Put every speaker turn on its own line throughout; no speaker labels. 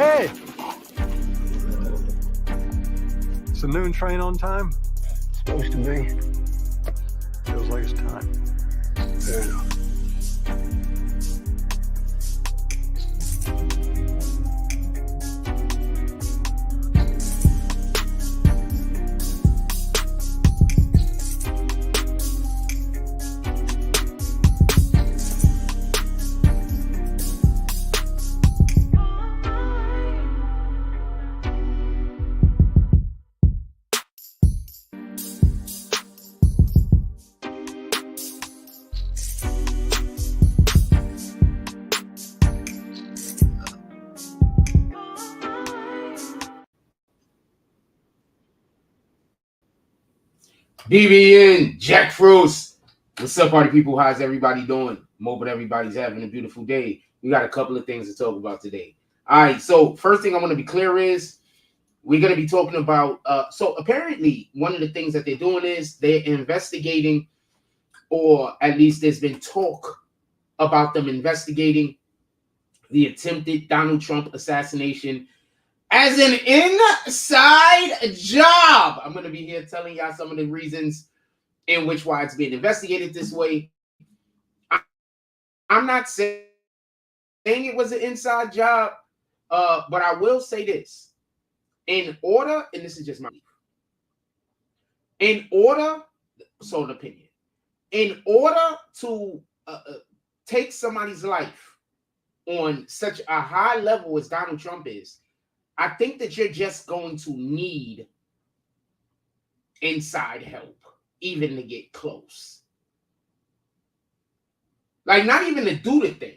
Hey! Is the noon train on time?
Supposed to be.
Feels like it's time.
Fair enough.
BBN, Jack Frost. What's up, party people? How's everybody doing? Hope everybody's having a beautiful day. We got a couple of things to talk about today. All right, so first thing I want to be clear is we're going to be talking about, so apparently one of the things that they're doing is they're investigating, or at least there's been talk about them investigating the attempted Donald Trump assassination as an inside job. I'm going to be here telling y'all some of the reasons in which why it's being investigated this way. I'm not saying it was an inside job, but I will say this. In order, and this is just my belief, in order, so an opinion, in order to take somebody's life on such a high level as Donald Trump is, I think that you're just going to need inside help, even to get close. Like, not even to do the thing,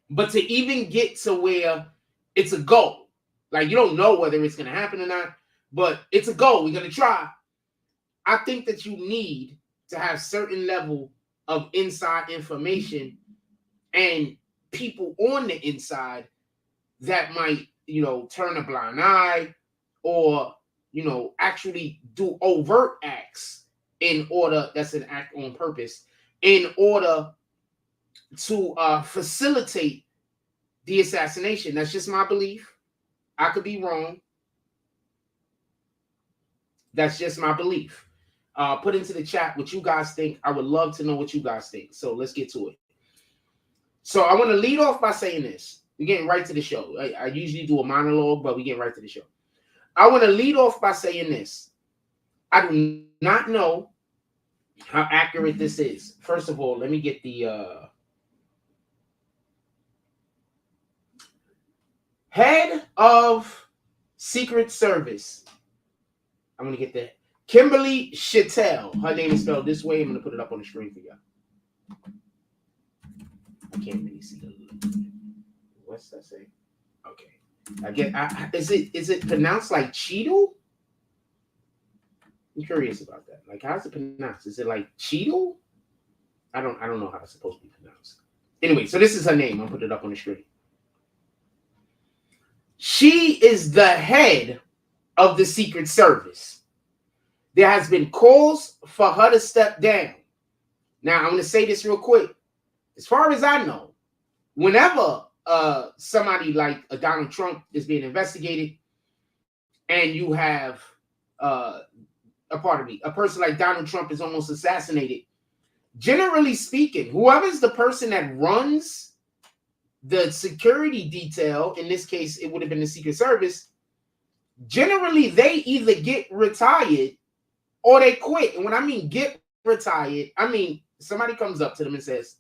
but to even get to where it's a goal. Like, you don't know whether it's going to happen or not, but it's a goal. We're going to try. I think that you need to have certain level of inside information and people on the inside that might, turn a blind eye or, actually do overt acts in order, that's an act on purpose, in order to facilitate the assassination. That's just my belief. I could be wrong. That's just my belief. Put into the chat what you guys think. I would love to know what you guys think. So let's get to it. So I want to lead off by saying this. We're getting right to the show. I usually do a monologue, but we get right to the show. I want to lead off by saying this. I do not know how accurate this is. First of all, let me get the head of Secret Service. I'm going to get that. Kimberly Chattel. Her name is spelled this way. I'm going to put it up on the screen for y'all. I can't really see the. What's that say? Okay. I get. Is it pronounced like Cheeto? I'm curious about that. Like, how's it pronounced? Is it like Cheeto? I don't know how it's supposed to be pronounced. Anyway, so this is her name. I'll put it up on the screen. She is the head of the Secret Service. There has been calls for her to step down. Now, I'm going to say this real quick. As far as I know, whenever somebody like a Donald Trump is being investigated, and you have a person like Donald Trump is almost assassinated, generally speaking, whoever's the person that runs the security detail, in this case, it would have been the Secret Service, generally they either get retired or they quit. And when I mean get retired, I mean somebody comes up to them and says,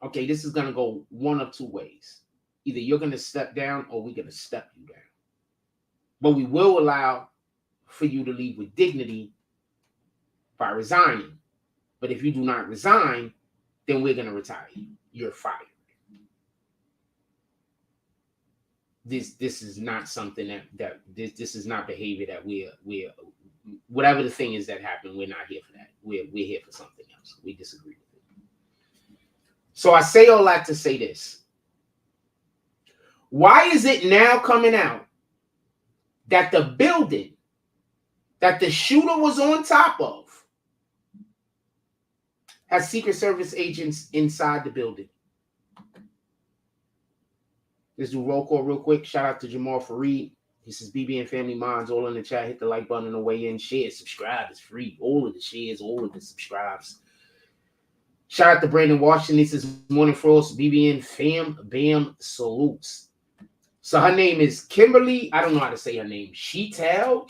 okay, this is going to go one of two ways. Either you're going to step down or we're going to step you down. But we will allow for you to leave with dignity by resigning. But if you do not resign, then we're going to retire you. You're fired. This is not something that this is not behavior that we're whatever the thing is that happened, we're not here for that. We're here for something else. We disagree with it. So I say all that to say this. Why is it now coming out that the building that the shooter was on top of has Secret Service agents inside the building? Let's do roll call real quick. Shout out to Jamal Fareed. He says, BBN Family Minds, all in the chat. Hit the like button on the way in. Share, subscribe. It's free. All of the shares, all of the subscribes. Shout out to Brandon Washington. He says, Morning Frost, BBN Fam Bam salutes. So her name is Kimberly. I don't know how to say her name. Chital.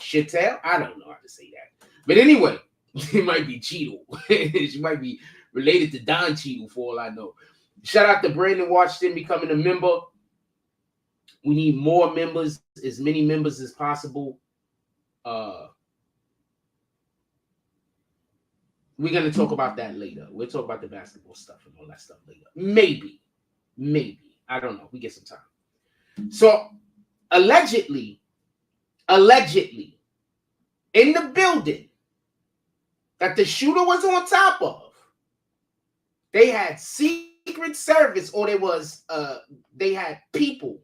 I don't know how to say that. But anyway, it might be Cheeto. She might be related to Don Cheeto for all I know. Shout out to Brandon Washington becoming a member. We need more members, as many members as possible. We're going to talk about that later. We'll talk about the basketball stuff and all that stuff later. Maybe. I don't know. We get some time. So, allegedly, in the building that the shooter was on top of, they had Secret Service, or they had people.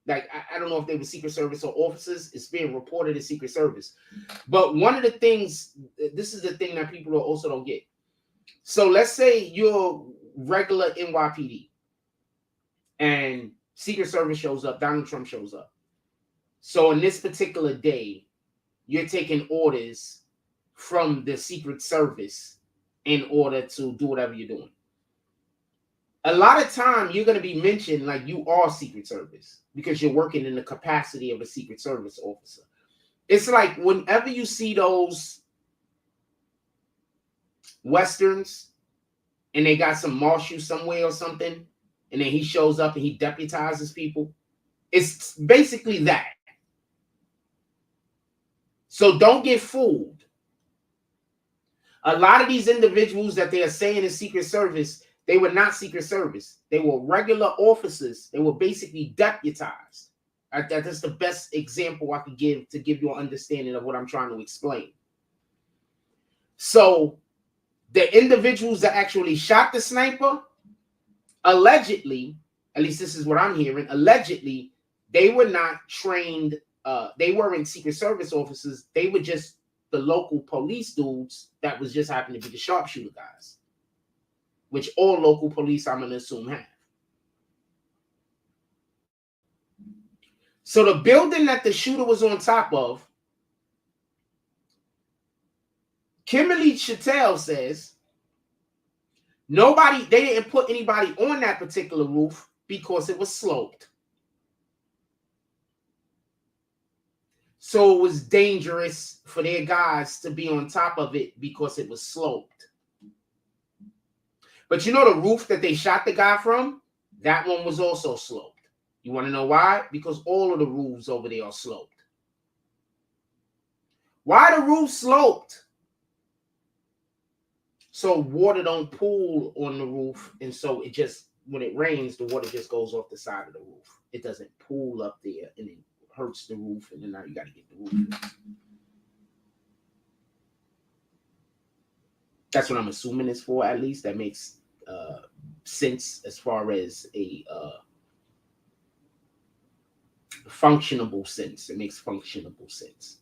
Like, I don't know if they were Secret Service or officers. It's being reported as Secret Service. But one of the things, this is the thing that people also don't get. So let's say you're regular NYPD and Secret Service shows up, Donald Trump shows up. So in this particular day, you're taking orders from the Secret Service in order to do whatever you're doing. A lot of time you're going to be mentioned like you are Secret Service because you're working in the capacity of a Secret Service officer. It's like whenever you see those Westerns and they got some marshal somewhere or something, and then he shows up and he deputizes people. It's basically that. So don't get fooled. A lot of these individuals that they are saying is Secret Service, they were not Secret Service. They were regular officers. They were basically deputized. That's the best example I could give to give you an understanding of what I'm trying to explain. So the individuals that actually shot the sniper, allegedly, at least this is what I'm hearing, allegedly, they were not trained. They weren't Secret Service officers. They were just the local police dudes that was just happened to be the sharpshooter guys, which all local police, I'm going to assume, have. So the building that the shooter was on top of, Kimberly Chital says, they didn't put anybody on that particular roof because it was sloped. So it was dangerous for their guys to be on top of it because it was sloped. But you know the roof that they shot the guy from? That one was also sloped. You want to know why? Because all of the roofs over there are sloped. Why the roof sloped? So water don't pool on the roof, and so it just, when it rains, the water just goes off the side of the roof. It doesn't pool up there, and it hurts the roof, and then now you got to get the roof fixed. That's what I'm assuming it's for, at least. That makes sense as far as a functionable sense. It makes functionable sense.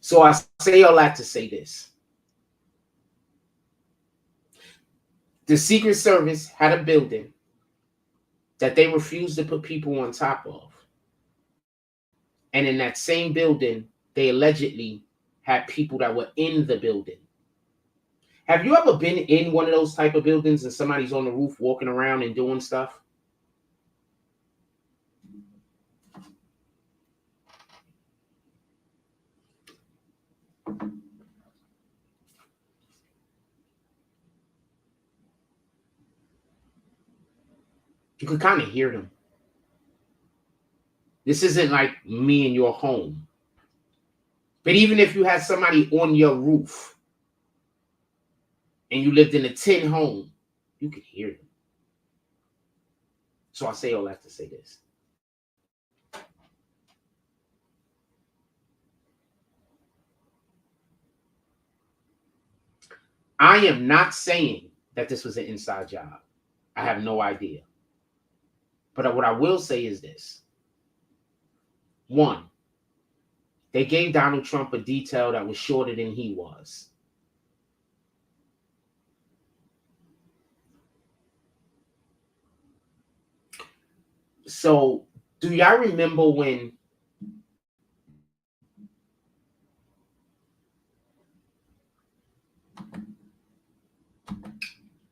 So I say all that to say this. The Secret Service had a building that they refused to put people on top of. And in that same building, they allegedly had people that were in the building. Have you ever been in one of those type of buildings and somebody's on the roof walking around and doing stuff? You could kind of hear them. This isn't like me in your home. But even if you had somebody on your roof and you lived in a tin home, you could hear them. So I say all that to say this. I am not saying that this was an inside job. I have no idea. But what I will say is this. One, they gave Donald Trump a detail that was shorter than he was. So, do y'all remember when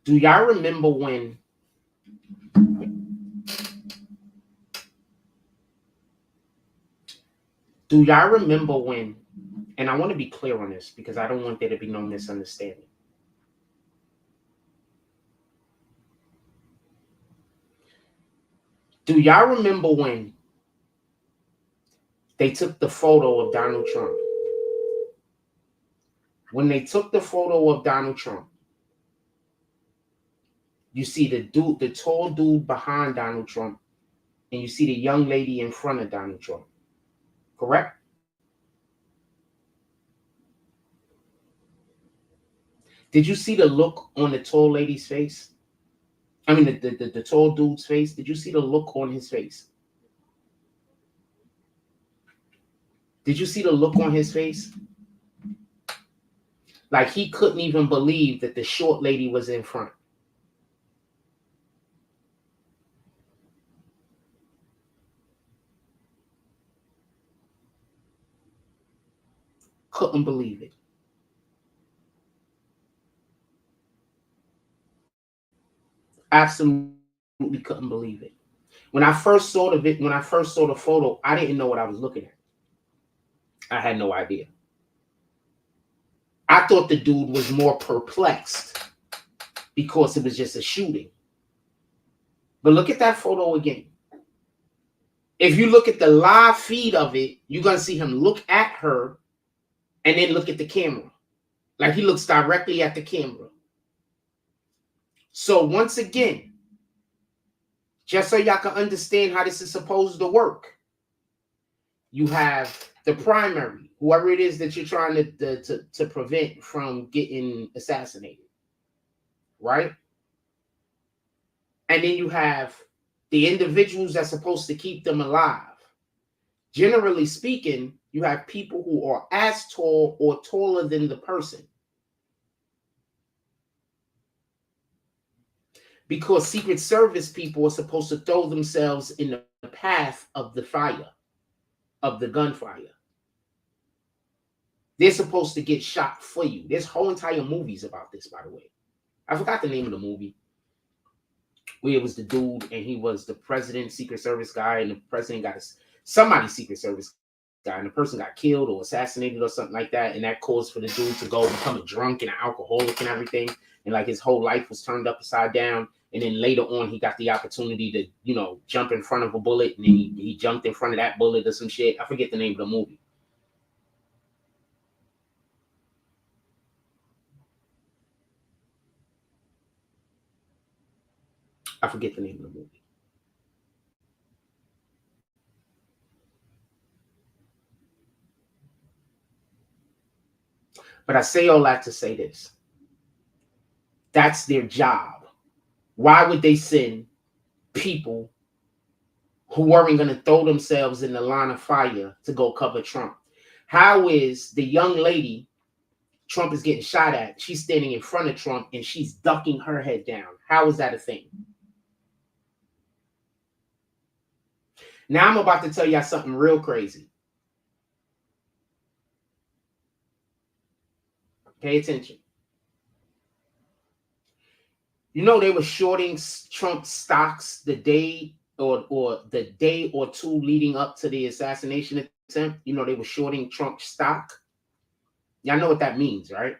do y'all remember when do y'all remember when, and I want to be clear on this because I don't want there to be no misunderstanding. Do y'all remember when they took the photo of Donald Trump? When they took the photo of Donald Trump, you see the tall dude behind Donald Trump, and you see the young lady in front of Donald Trump. Correct? Did you see the look on the tall lady's face? I mean, the tall dude's face. Did you see the look on his face? Did you see the look on his face? Like he couldn't even believe that the short lady was in front. Couldn't believe it. Absolutely couldn't believe it. When I first saw the photo, I didn't know what I was looking at. I had no idea. I thought the dude was more perplexed because it was just a shooting. But look at that photo again. If you look at the live feed of it, you're going to see him look at her and then look at the camera. Like he looks directly at the camera. So once again, just so y'all can understand how this is supposed to work, you have the primary, whoever it is that you're trying to prevent from getting assassinated, right? And then you have the individuals that's supposed to keep them alive. Generally speaking, you have people who are as tall or taller than the person. Because Secret Service people are supposed to throw themselves in the path of the fire, of the gunfire. They're supposed to get shot for you. There's whole entire movies about this, by the way. I forgot the name of the movie. Where it was the dude and he was the president, Secret Service guy, and the president got somebody's Secret Service guy, and the person got killed or assassinated or something like that, and that caused for the dude to go become a drunk and an alcoholic and everything, and like his whole life was turned upside down. And then later on, he got the opportunity to, you know, jump in front of a bullet, and then he jumped in front of that bullet or some shit. I forget the name of the movie. I forget the name of the movie. But I say all that to say this. That's their job. Why would they send people who weren't going to throw themselves in the line of fire to go cover Trump? How is the young lady Trump is getting shot at, she's standing in front of Trump and she's ducking her head down? How is that a thing? Now I'm about to tell y'all something real crazy. Pay attention. You know they were shorting Trump stocks the day or the day or two leading up to the assassination attempt. You know they were shorting Trump stock. Y'all know what that means, right?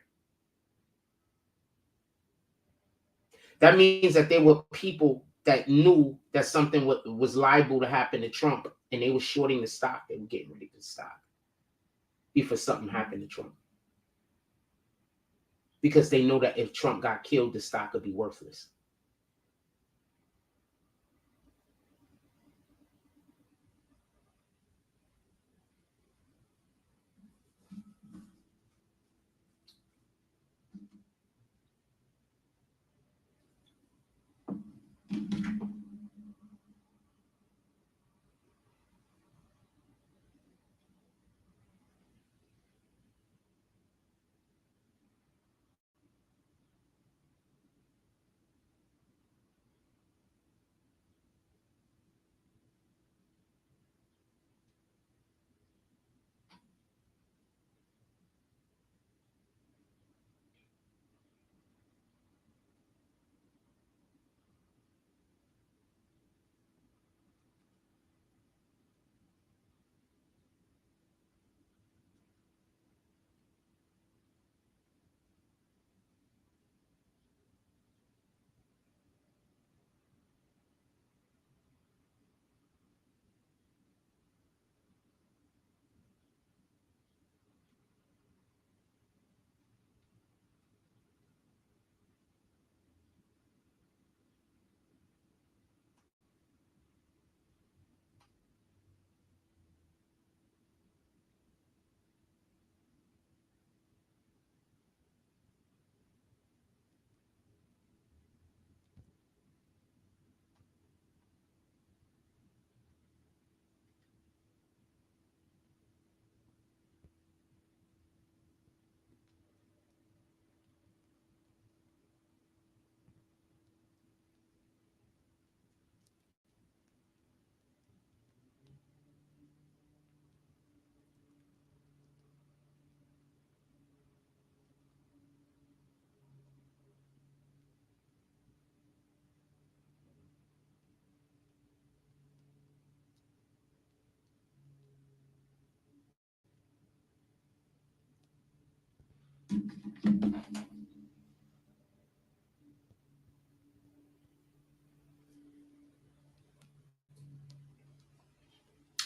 That means that there were people that knew that something was liable to happen to Trump, and they were shorting the stock. They were getting ready to stop before something happened to Trump. Because they know that if Trump got killed, the stock would be worthless.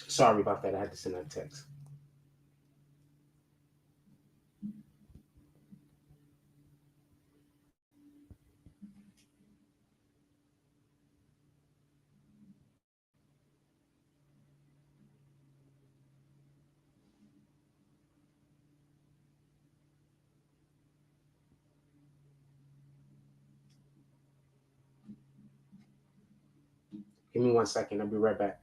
Sorry about that. I had to send that text. Give me 1 second. I'll be right back.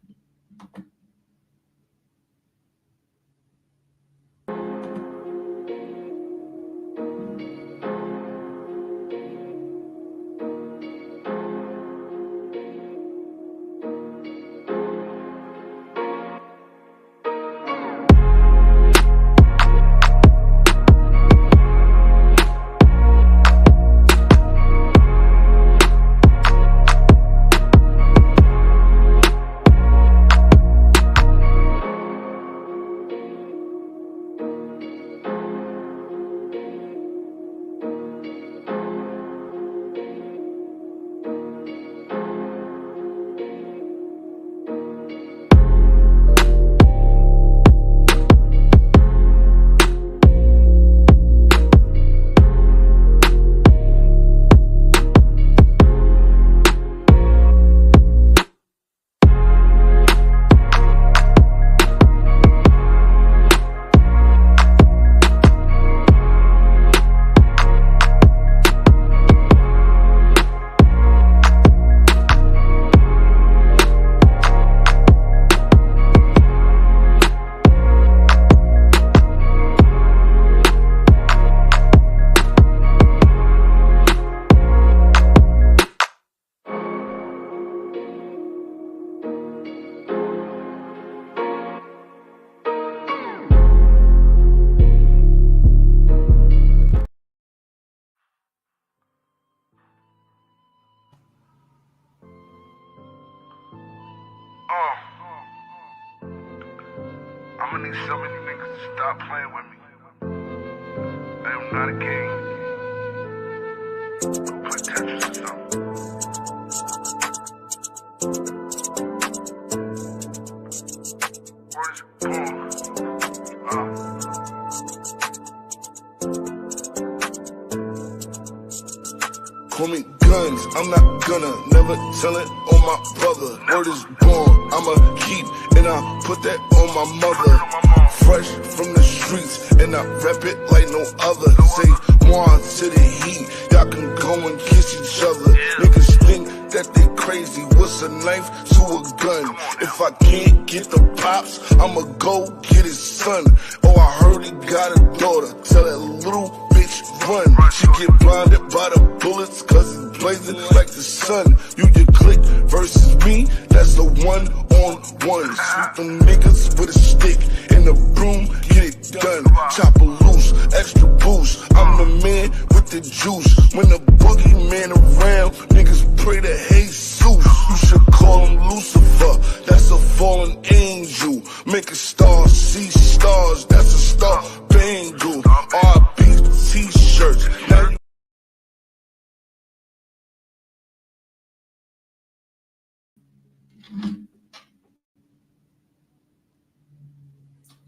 I'ma need some of you niggas to stop playing with me. I am not a game. Go play Tetris or something. Word is born. Call me guns, I'm not gonna never tell it on my brother. Word is born, I'ma keep and I put that on my mother. Fresh from the streets and I rep it like no other. Say more to the heat, y'all can go and kiss each other. Niggas think that they crazy, what's a knife to a gun? If I can't get the pops, I'ma go get his son. Oh, I heard he got a daughter, tell that little bitch run. She get blinded by the bullets cause it's blazing like the sun. You click versus me, that's a one-on-one. Shoot them niggas with a stick and a broom, get it done. Chopper loose, extra boost, I'm the man with the juice. When the boogeyman around, niggas pray to Jesus. You should call him Lucifer, that's a fallen angel. Make a star see stars, that's a star bangle. R.I.P. t-shirts, now you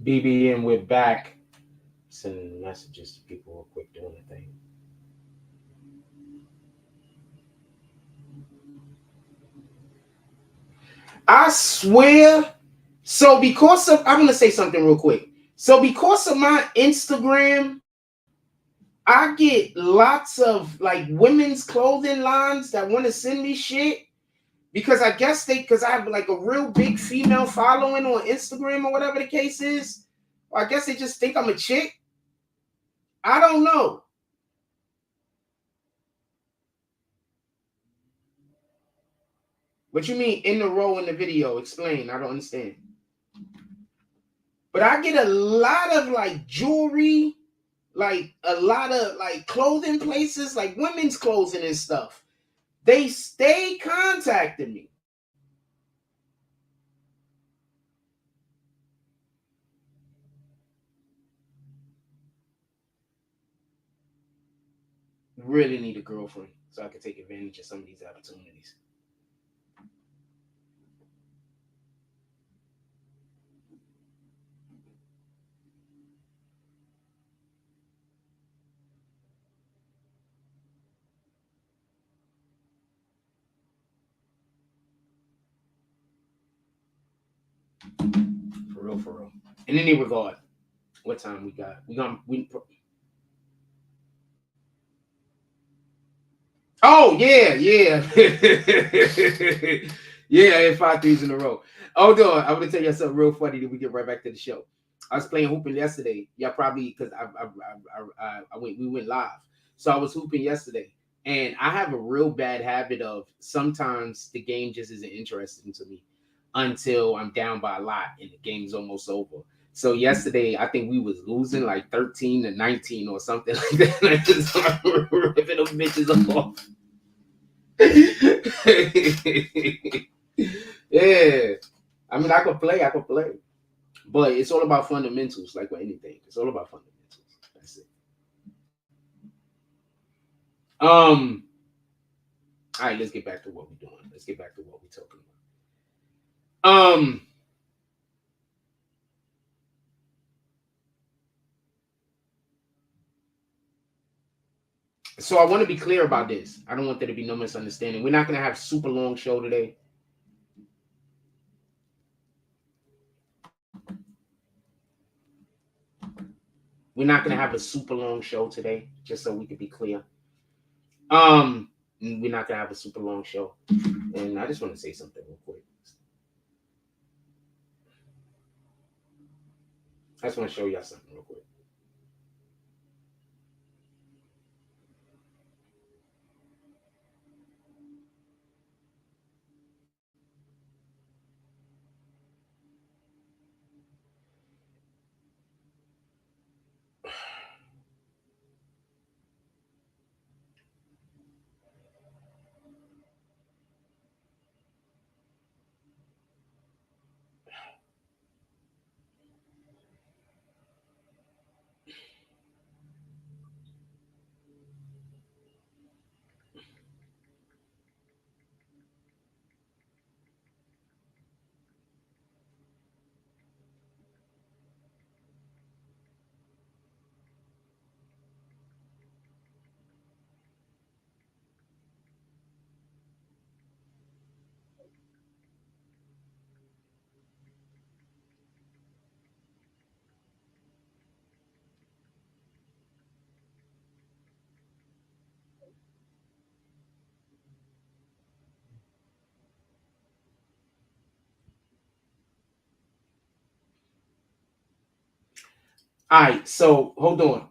BBN, we're back. Sending messages to people real quick doing the thing. I swear. So because of, I'm going to say something real quick. So because of my Instagram, I get lots of like women's clothing lines that want to send me shit. Because I guess because I have like a real big female following on Instagram or whatever the case is. Or I guess they just think I'm a chick. I don't know. What you mean in the row in the video? Explain. I don't understand. But I get a lot of like jewelry, like a lot of like clothing places, like women's clothing and stuff. They stay contacting me. Really need a girlfriend so I can take advantage of some of these opportunities. For real, for real. In any regard, what time we got? Oh yeah. Yeah, I had 5 threes in a row. Hold on, I'm gonna tell you something real funny. Then we get right back to the show. I was playing hooping yesterday. Yeah, probably because we went live. So I was hooping yesterday, and I have a real bad habit of sometimes the game just isn't interesting to me until I'm down by a lot and the game's almost over. So yesterday, I think we was losing like 13-19 or something like that. And I just started ripping them bitches off. Yeah. I mean, I could play. But it's all about fundamentals, like with anything. It's all about fundamentals. That's it. All right, let's get back to what we're doing. Let's get back to what we're talking about. So I want to be clear about this. I don't want there to be no misunderstanding. We're not going to have a super long show today. We're not going to have a super long show today, just so we can be clear. We're not going to have a super long show. And I just want to say something real quick. I just want to show y'all something real quick. All right, so hold on.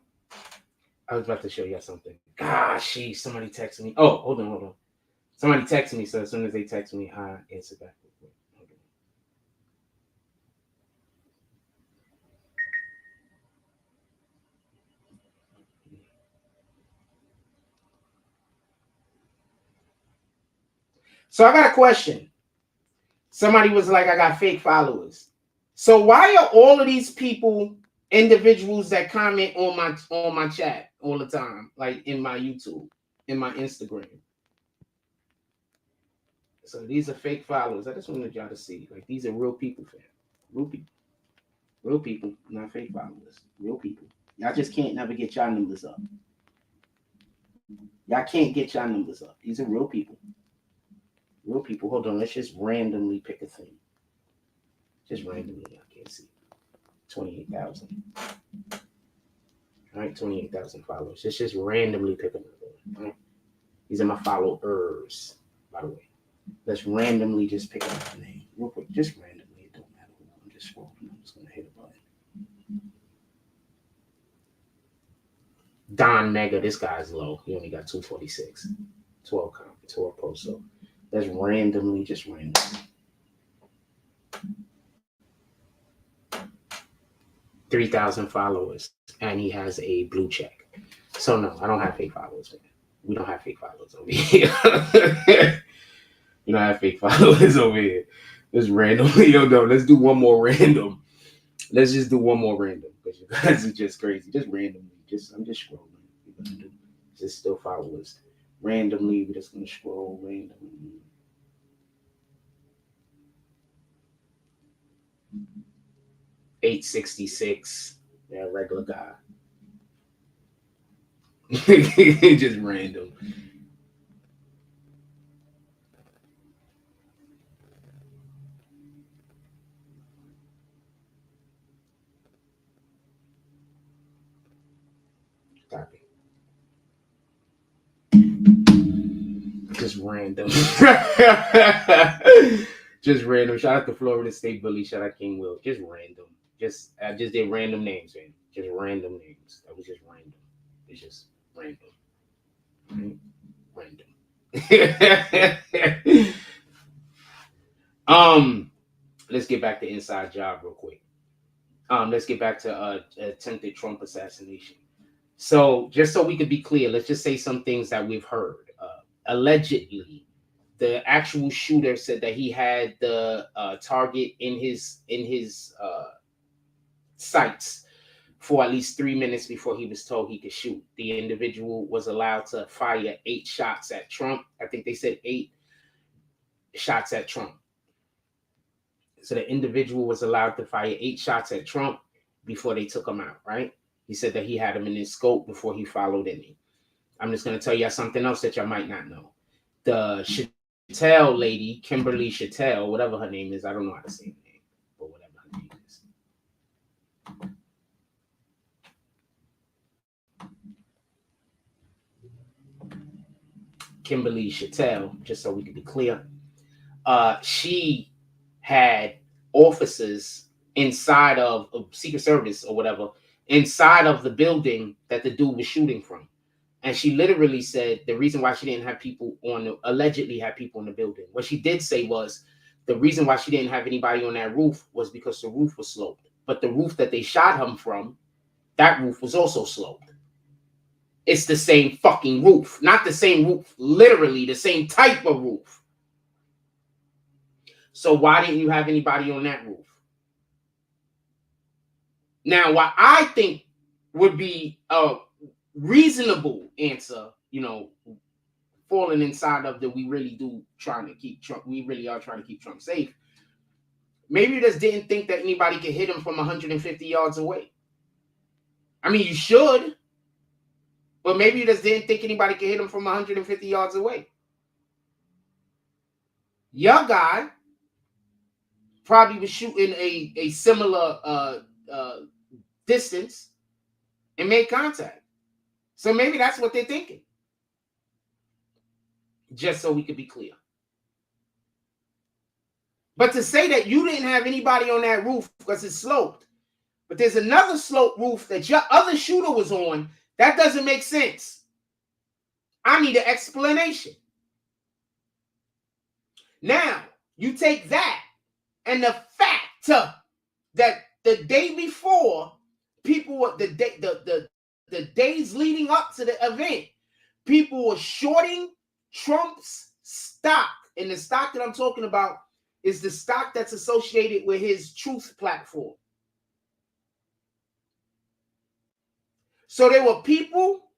I was about to show y'all something. Gosh, somebody texted me. Oh, hold on. Somebody texted me, so as soon as they text me, I answer back. Hold on. So I got a question. Somebody was like, I got fake followers. So why are all of these people individuals that comment on my chat all the time, like in my YouTube, in my Instagram? So these are fake followers. I just wanted y'all to see. Like, these are real people, fam. Real people, not fake followers. Real people. Y'all just can't never get y'all numbers up. Y'all can't get y'all numbers up. These are real people. Real people. Hold on. Let's just randomly pick a thing. Just randomly. I can't see. 28,000. All right, 28,000 followers. Let's just randomly pick another one. All right? These are my followers, by the way. Let's randomly just pick another name. Real quick. Just randomly. It don't matter who. I'm just scrolling. I'm just going to hit a button. Don Mega. This guy's low. He only got 246. 12 comments, 12 posts. So let's randomly, just randomly. 3,000 followers, and he has a blue check. So no, I don't have fake followers, man. We don't have fake followers over here. You don't have fake followers over here. Just randomly, no. Let's do one more random. Let's just do one more random because you guys are just crazy. Just randomly. I'm just scrolling. Just This still file was randomly. We're just gonna scroll randomly. $866. Yeah, regular guy. Just random. Copy. Just random. Just random. Shout out to Florida State Bully. Shout out King Will. Just random. I just did random names, man. Just random names. That was just random. It's just random. Random. Let's get back to Inside Job real quick. Let's get back to attempted Trump assassination. So just so we could be clear, let's just say some things that we've heard. Allegedly, the actual shooter said that he had the target in his sights for at least 3 minutes before he was told he could shoot. The individual was allowed to fire 8 shots at Trump. I think they said 8 shots at Trump. So the individual was allowed to fire 8 shots at Trump before they took him out, right? He said that he had him in his scope before he followed in. I'm just going to tell you something else that y'all might not know. The Chattel lady, Kimberly Chattel, whatever her name is, I don't know how to say her name, but whatever her name is. Kimberly Chattel, just so we can be clear, she had officers inside of Secret Service or whatever, inside of the building that the dude was shooting from. And she literally said the reason why she didn't have people allegedly had people in the building. What she did say was the reason why she didn't have anybody on that roof was because the roof was sloped. But the roof that they shot him from, that roof was also sloped. It's the same fucking roof. Not the same roof, literally the same type of roof. So why didn't you have anybody on that roof? Now, what I think would be a reasonable answer, falling inside of the we really are trying to keep Trump safe. Maybe you just didn't think that anybody could hit him from 150 yards away. I mean, you should, but maybe you just didn't think anybody could hit him from 150 yards away. Your guy probably was shooting a similar distance and made contact. So maybe that's what they're thinking. Just so we could be clear. But to say that you didn't have anybody on that roof because it's sloped, but there's another sloped roof that your other shooter was on, that doesn't make sense. I need an explanation. Now, you take that and the fact that the day before, people were the days leading up to the event, people were shorting Trump's stock. And the stock that I'm talking about is the stock that's associated with his Truth platform. So there were people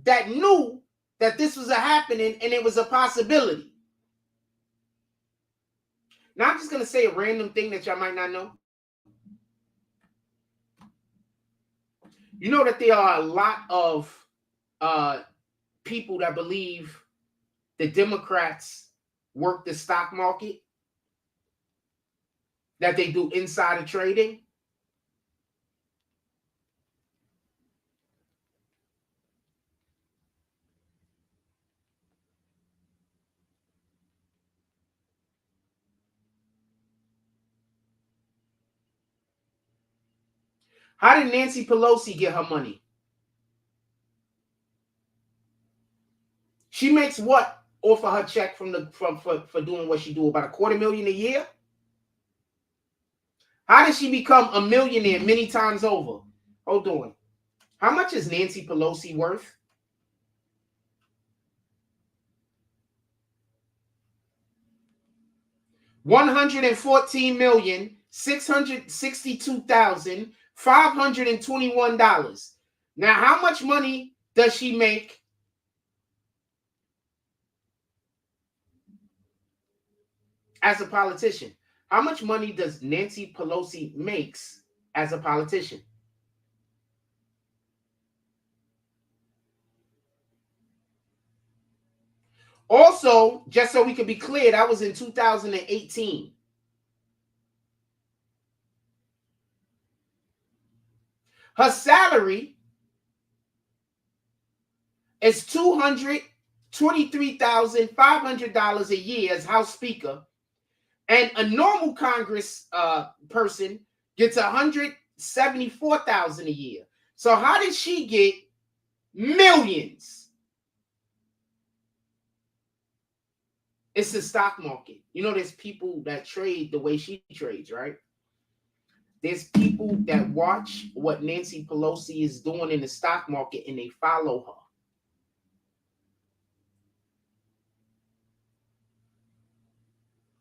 that knew that this was happening and it was a possibility. Now I'm just going to say a random thing that y'all might not know. You know that there are a lot of people that believe the Democrats work the stock market, that they do insider trading. How did Nancy Pelosi get her money? She makes what off of her check for doing what she do? About $250,000 a year? How did she become a millionaire many times over? Hold on. How much is Nancy Pelosi worth? $114,662,521. Now, how much money does she make as a politician. How much money does Nancy Pelosi makes as a politician? Also, just so we could be clear, that was in 2018. Her salary is $223,500 a year as House Speaker, and a normal Congress person gets $174,000 a year. So how did she get millions? It's the stock market. You know, there's people that trade the way she trades, right? There's people that watch what Nancy Pelosi is doing in the stock market and they follow her.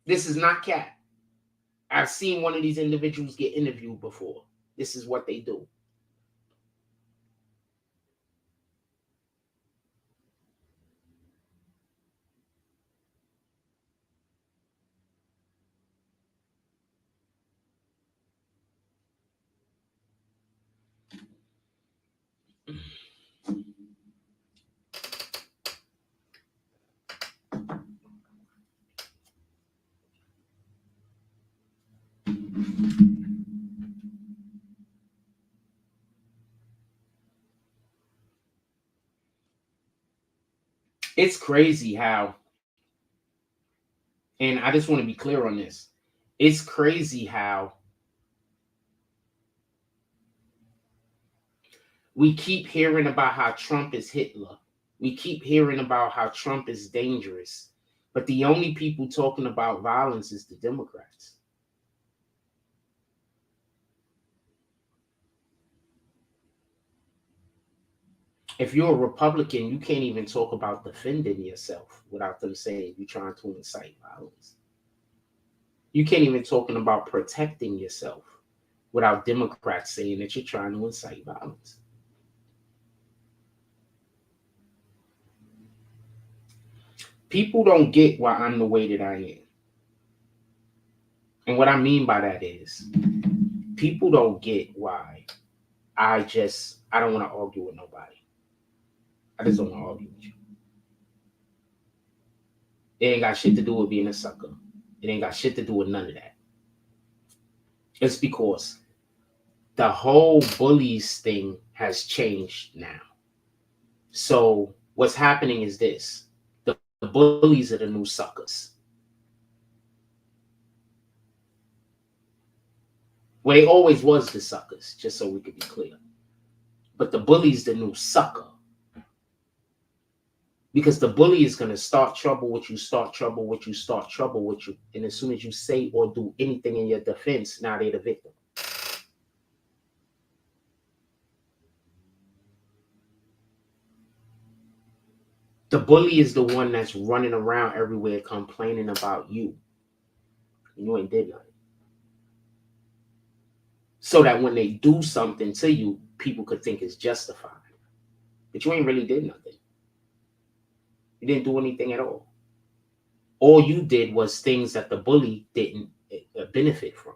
This is not cap. I've seen one of these individuals get interviewed before. This is what they do. It's crazy how, and I just want to be clear on this. It's crazy how we keep hearing about how Trump is Hitler. We keep hearing about how Trump is dangerous. But the only people talking about violence is the Democrats. If you're a Republican, you can't even talk about defending yourself without them saying you're trying to incite violence. You can't even talk about protecting yourself without Democrats saying that you're trying to incite violence. People don't get why I'm the way that I am. And what I mean by that is, people don't get why I don't want to argue with nobody. I just don't want to argue with you. It ain't got shit to do with being a sucker. It ain't got shit to do with none of that. It's because the whole bullies thing has changed now. So what's happening is this. The bullies are the new suckers. Well, they always was the suckers, just so we could be clear. But the bully's the new sucker. Because the bully is going to start trouble with you, start trouble with you, start trouble with you. And as soon as you say or do anything in your defense, now they're the victim. The bully is the one that's running around everywhere complaining about you. You ain't did nothing. So that when they do something to you, people could think it's justified. But you ain't really did nothing. You didn't do anything at all. All you did was things that the bully didn't benefit from.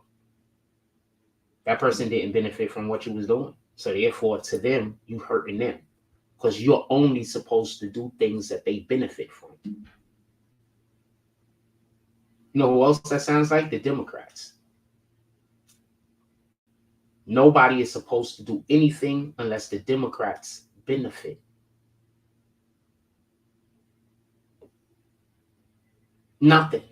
That person didn't benefit from what you was doing. So therefore, to them, you hurting them. Because you're only supposed to do things that they benefit from. You know who else that sounds like? The Democrats. Nobody is supposed to do anything unless the Democrats benefit. Nothing.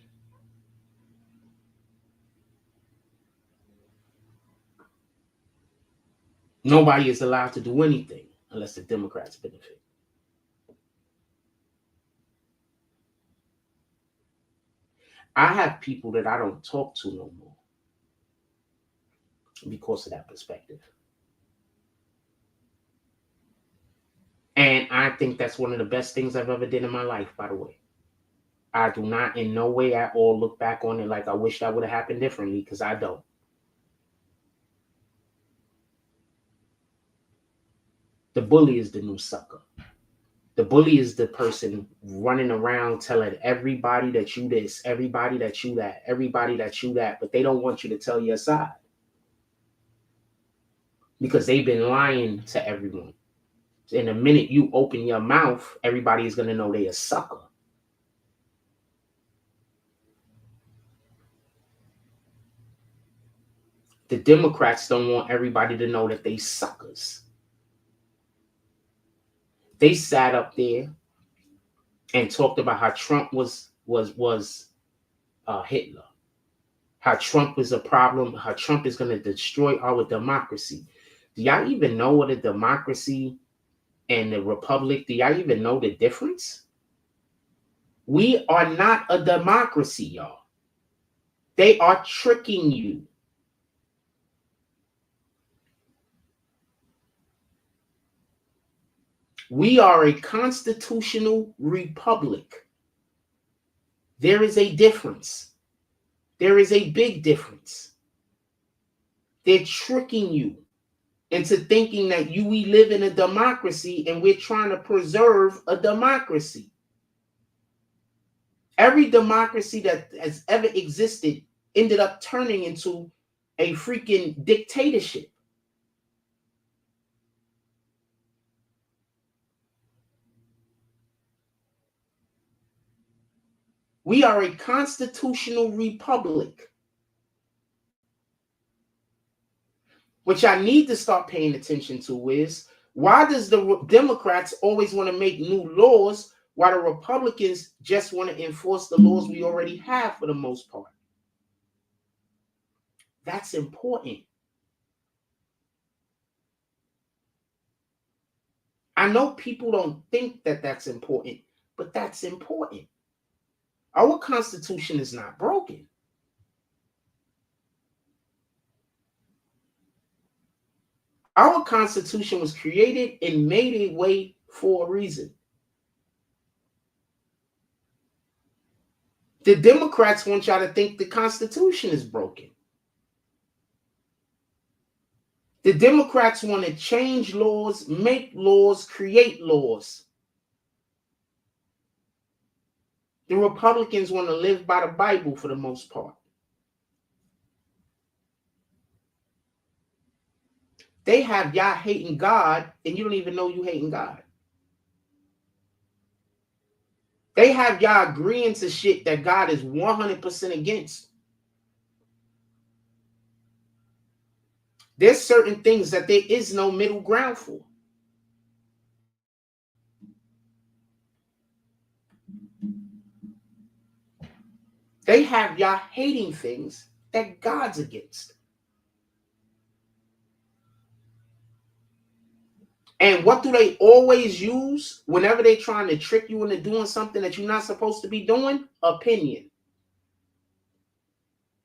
Nobody is allowed to do anything unless the Democrats benefit. I have people that I don't talk to no more because of that perspective. And I think that's one of the best things I've ever did in my life, by the way. I do not in no way at all look back on it like I wish that would have happened differently, because I don't. The bully is the new sucker. The bully is the person running around telling everybody that you this, everybody that you that, everybody that you that, but they don't want you to tell your side because they've been lying to everyone. And the minute you open your mouth, everybody is going to know they're a sucker. The Democrats don't want everybody to know that they suckers. They sat up there and talked about how Trump was Hitler, how Trump was a problem, how Trump is going to destroy our democracy. Do y'all even know what a democracy and a republic? Do y'all even know the difference? We are not a democracy, y'all. They are tricking you. We are a constitutional republic. There is a difference. There is a big difference. They're tricking you into thinking that we live in a democracy and we're trying to preserve a democracy. Every democracy that has ever existed ended up turning into a freaking dictatorship. We are a constitutional republic. What I need to start paying attention to is, why does the Democrats always want to make new laws while the Republicans just want to enforce the laws we already have for the most part? That's important. I know people don't think that that's important, but that's important. Our Constitution is not broken. Our Constitution was created and made a way for a reason. The Democrats want y'all to think the Constitution is broken. The Democrats want to change laws, make laws, create laws. The Republicans want to live by the Bible for the most part. They have y'all hating God, and you don't even know you hating God. They have y'all agreeing to shit that God is 100% against. There's certain things that there is no middle ground for. They have y'all hating things that God's against. And what do they always use whenever they're trying to trick you into doing something that you're not supposed to be doing? Opinion.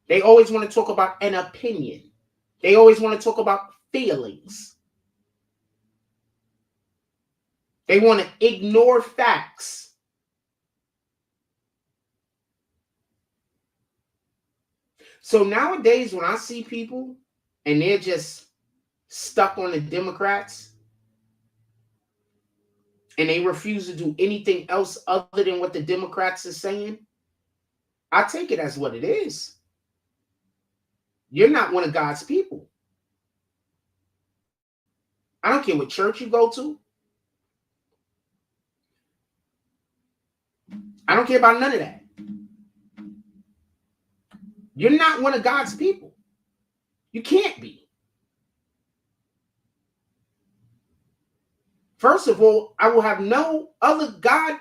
They always want to talk about an opinion. They always want to talk about feelings. They want to ignore facts. So nowadays, when I see people and they're just stuck on the Democrats and they refuse to do anything else other than what the Democrats are saying, I take it as what it is. You're not one of God's people. I don't care what church you go to. I don't care about none of that. You're not one of God's people. You can't be. First of all, I will have no other God.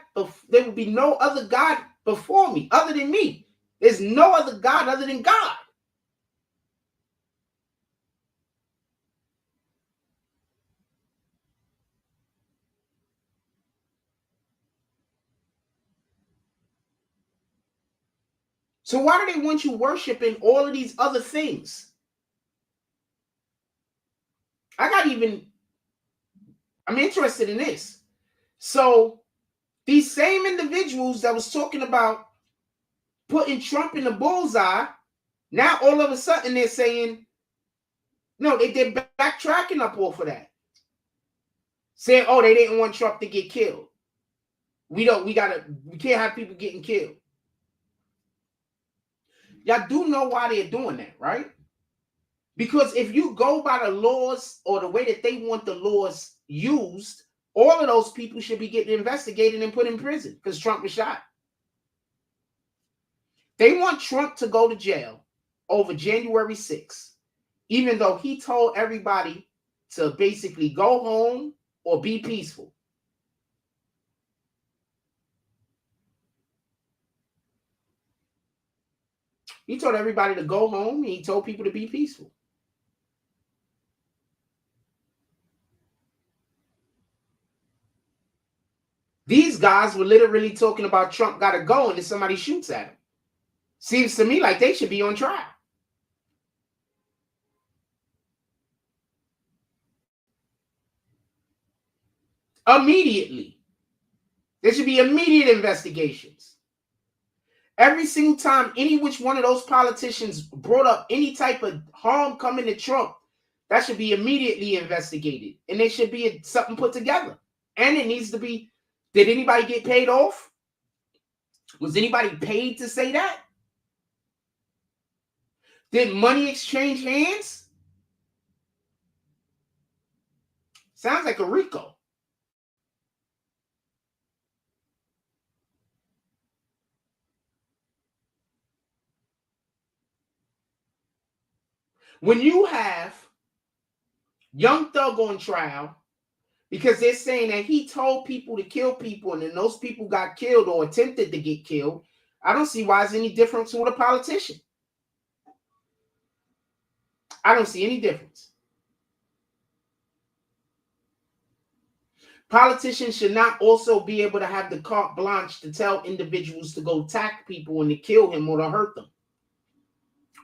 There will be no other God before me other than me. There's no other God other than God. So why do they want you worshiping all of these other things? I'm interested in this. So these same individuals that was talking about putting Trump in the bullseye, now all of a sudden they're saying, no, they're backtracking up off of that. Saying, oh, they didn't want Trump to get killed. We can't have people getting killed. Y'all do know why they're doing that, right? Because if you go by the laws or the way that they want the laws used, all of those people should be getting investigated and put in prison because Trump was shot. They want Trump to go to jail over January 6th, even though he told everybody to basically go home or be peaceful. He told everybody to go home and he told people to be peaceful. These guys were literally talking about Trump got to go and then somebody shoots at him. Seems to me like they should be on trial. Immediately. There should be immediate investigations. Every single time any which one of those politicians brought up any type of harm coming to Trump, that should be immediately investigated. And there should be something put together. And it needs to be, did anybody get paid off? Was anybody paid to say that? Did money exchange hands? Sounds like a RICO. When you have Young Thug on trial because they're saying that he told people to kill people and then those people got killed or attempted to get killed, I don't see why it's any difference with a politician. I don't see any difference. Politicians should not also be able to have the carte blanche to tell individuals to go attack people and to kill him or to hurt them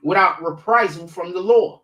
without reprisal from the law.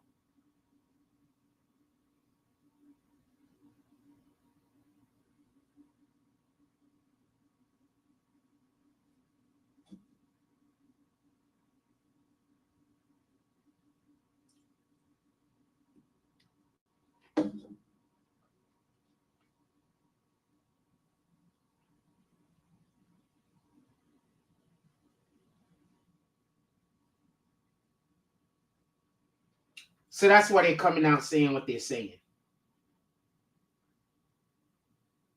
So that's why they're coming out saying what they're saying.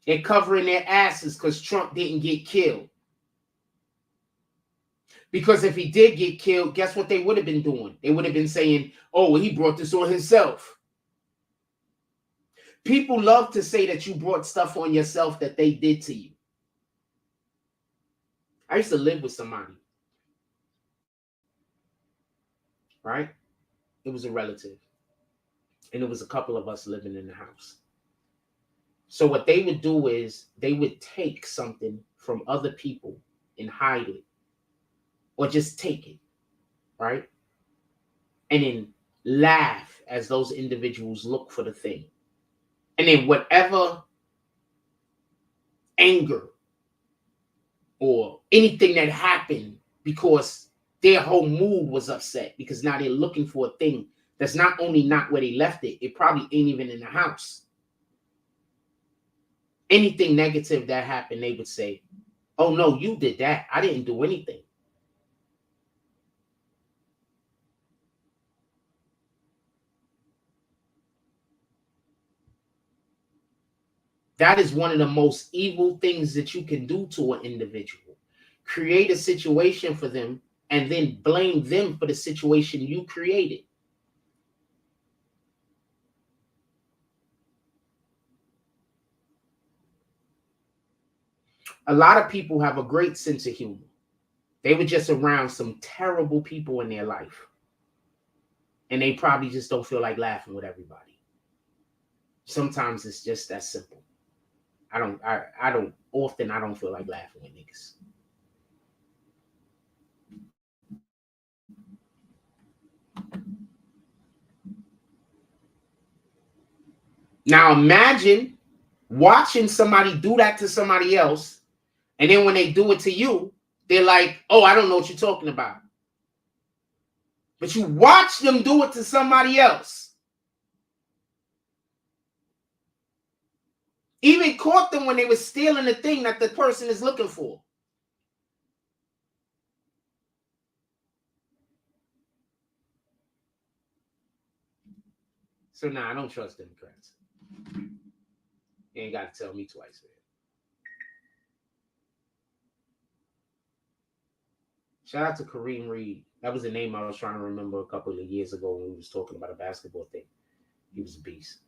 They're covering their asses because Trump didn't get killed. Because if he did get killed, guess what they would have been doing? They would have been saying, oh, well, he brought this on himself. People love to say that you brought stuff on yourself that they did to you. I used to live with somebody. Right? It was a relative. And it was a couple of us living in the house. So what they would do is they would take something from other people and hide it. Or just take it. Right? And then laugh as those individuals look for the thing. And then whatever anger or anything that happened because their whole mood was upset because now they're looking for a thing that's not only not where they left it, it probably ain't even in the house. Anything negative that happened, they would say, oh no, you did that. I didn't do anything. That is one of the most evil things that you can do to an individual. Create a situation for them and then blame them for the situation you created. A lot of people have a great sense of humor. They were just around some terrible people in their life. And they probably just don't feel like laughing with everybody. Sometimes it's just that simple. I don't feel like laughing with niggas. Now imagine watching somebody do that to somebody else, and then when they do it to you, they're like, oh, I don't know what you're talking about. But you watch them do it to somebody else. Even caught them when they were stealing the thing that the person is looking for. So nah, I don't trust Democrats. You ain't got to tell me twice, man. Shout out to Kareem Reed. That was the name I was trying to remember a couple of years ago when we was talking about a basketball thing. He was a beast.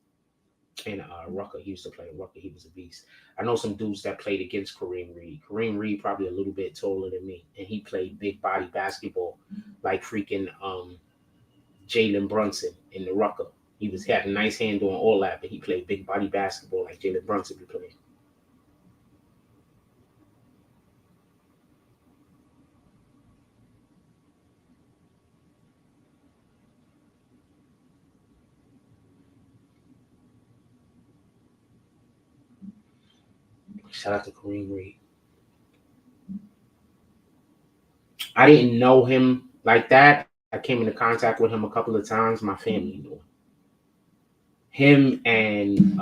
And Rucker, he used to play in Rucker. He was a beast. I know some dudes that played against Kareem Reed. Kareem Reed probably a little bit taller than me, and he played big body basketball like freaking Jalen Brunson in the Rucker. He had a nice hand on all that, but he played big body basketball like Jalen Brunson be playing. Shout out to Kareem Reed. I didn't know him like that. I came into contact with him a couple of times. My family knew him. Him and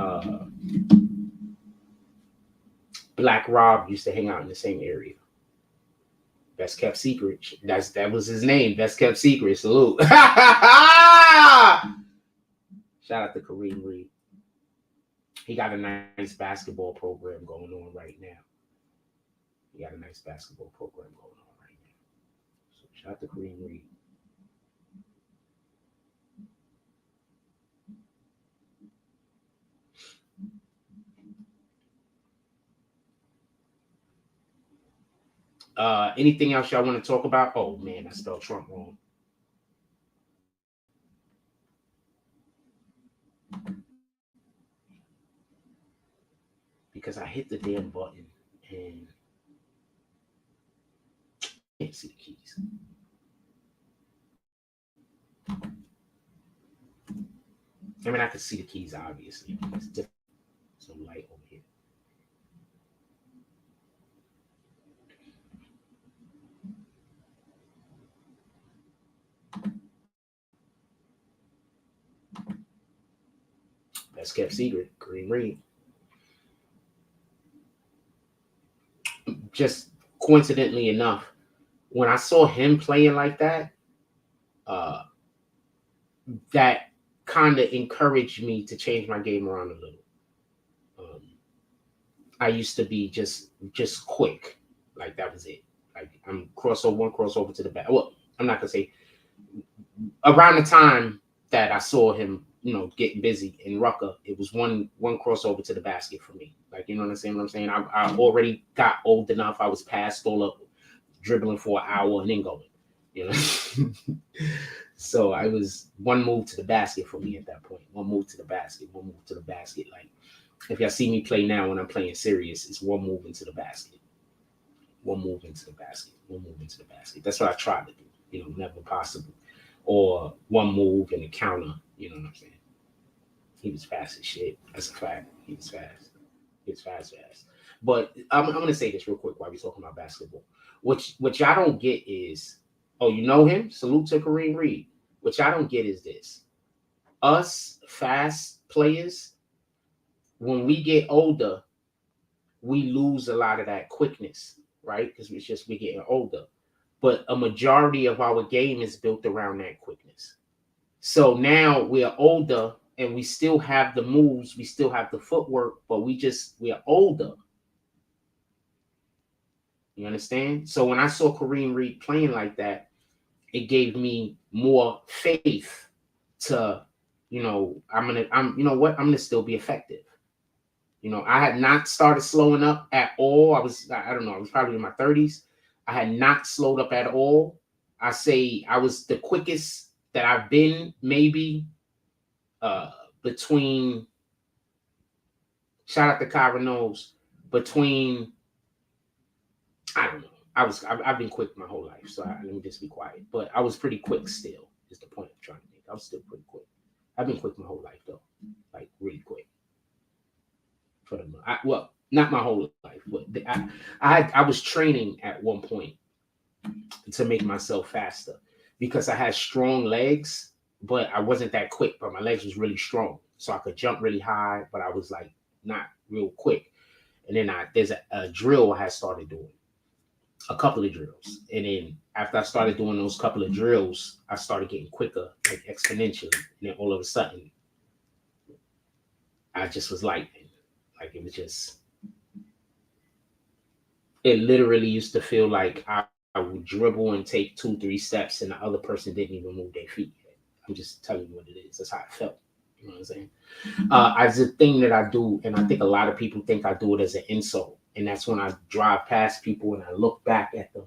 Black Rob used to hang out in the same area. Best kept secret. That was his name. Best kept secret. Salute. Shout out to Kareem Reed. He got a nice basketball program going on right now. So shout out to Kareem Reed. Anything else y'all want to talk about? Oh man, I spelled Trump wrong. Because I hit the damn button and I can't see the keys. I mean, I can see the keys, obviously. It's different. There's no light over here. Best kept secret, Kareem Reed. Just coincidentally enough, when I saw him playing like that, that kind of encouraged me to change my game around a little. I used to be just quick, like that was it. Like I'm one crossover to the back. Well, I'm not gonna say around the time that I saw him, getting busy in Rucker, it was one crossover to the basket for me. Like, you know what I'm saying? I already got old enough. I was past all up dribbling for an hour and then going, So I was one move to the basket for me at that point. One move to the basket. Like if y'all see me play now when I'm playing serious, it's one move into the basket. That's what I tried to do, never possible. Or one move and a counter, you know what I'm saying? He was fast as shit. That's a fact. He was fast. But I'm going to say this real quick while we're talking about basketball. What y'all don't get is, oh, you know him? Salute to Kareem Reed. What y'all don't get is this. Us fast players, when we get older, we lose a lot of that quickness, right? Because we're getting older. But a majority of our game is built around that quickness. So now we're older and we still have the moves, we still have the footwork, but we're older. You understand? So when I saw Kareem Reed playing like that, it gave me more faith to, I'm gonna still be effective. I had not started slowing up at all. I was probably in my 30s. I had not slowed up at all. I say I was the quickest that I've been, maybe between, shout out to Kyra Knows, between, I don't know. I've been quick my whole life, so let me just be quiet. But I was pretty quick still, is the point I'm trying to make. I was still pretty quick. I've been quick my whole life, though. Like, really quick. Not my whole life, but I was training at one point to make myself faster because I had strong legs, but I wasn't that quick, but my legs was really strong. So I could jump really high, but I was like not real quick. And then there's a drill I had started doing, a couple of drills. And then after I started doing those couple of drills, I started getting quicker, like exponentially. And then all of a sudden, I just was lightning. Like it was just, it literally used to feel like I would dribble and take 2-3 steps and the other person didn't even move their feet. I'm just telling you what it is. That's how it felt. You know what I'm saying? As a thing that I do, and I think a lot of people think I do it as an insult. And that's when I drive past people and I look back at them.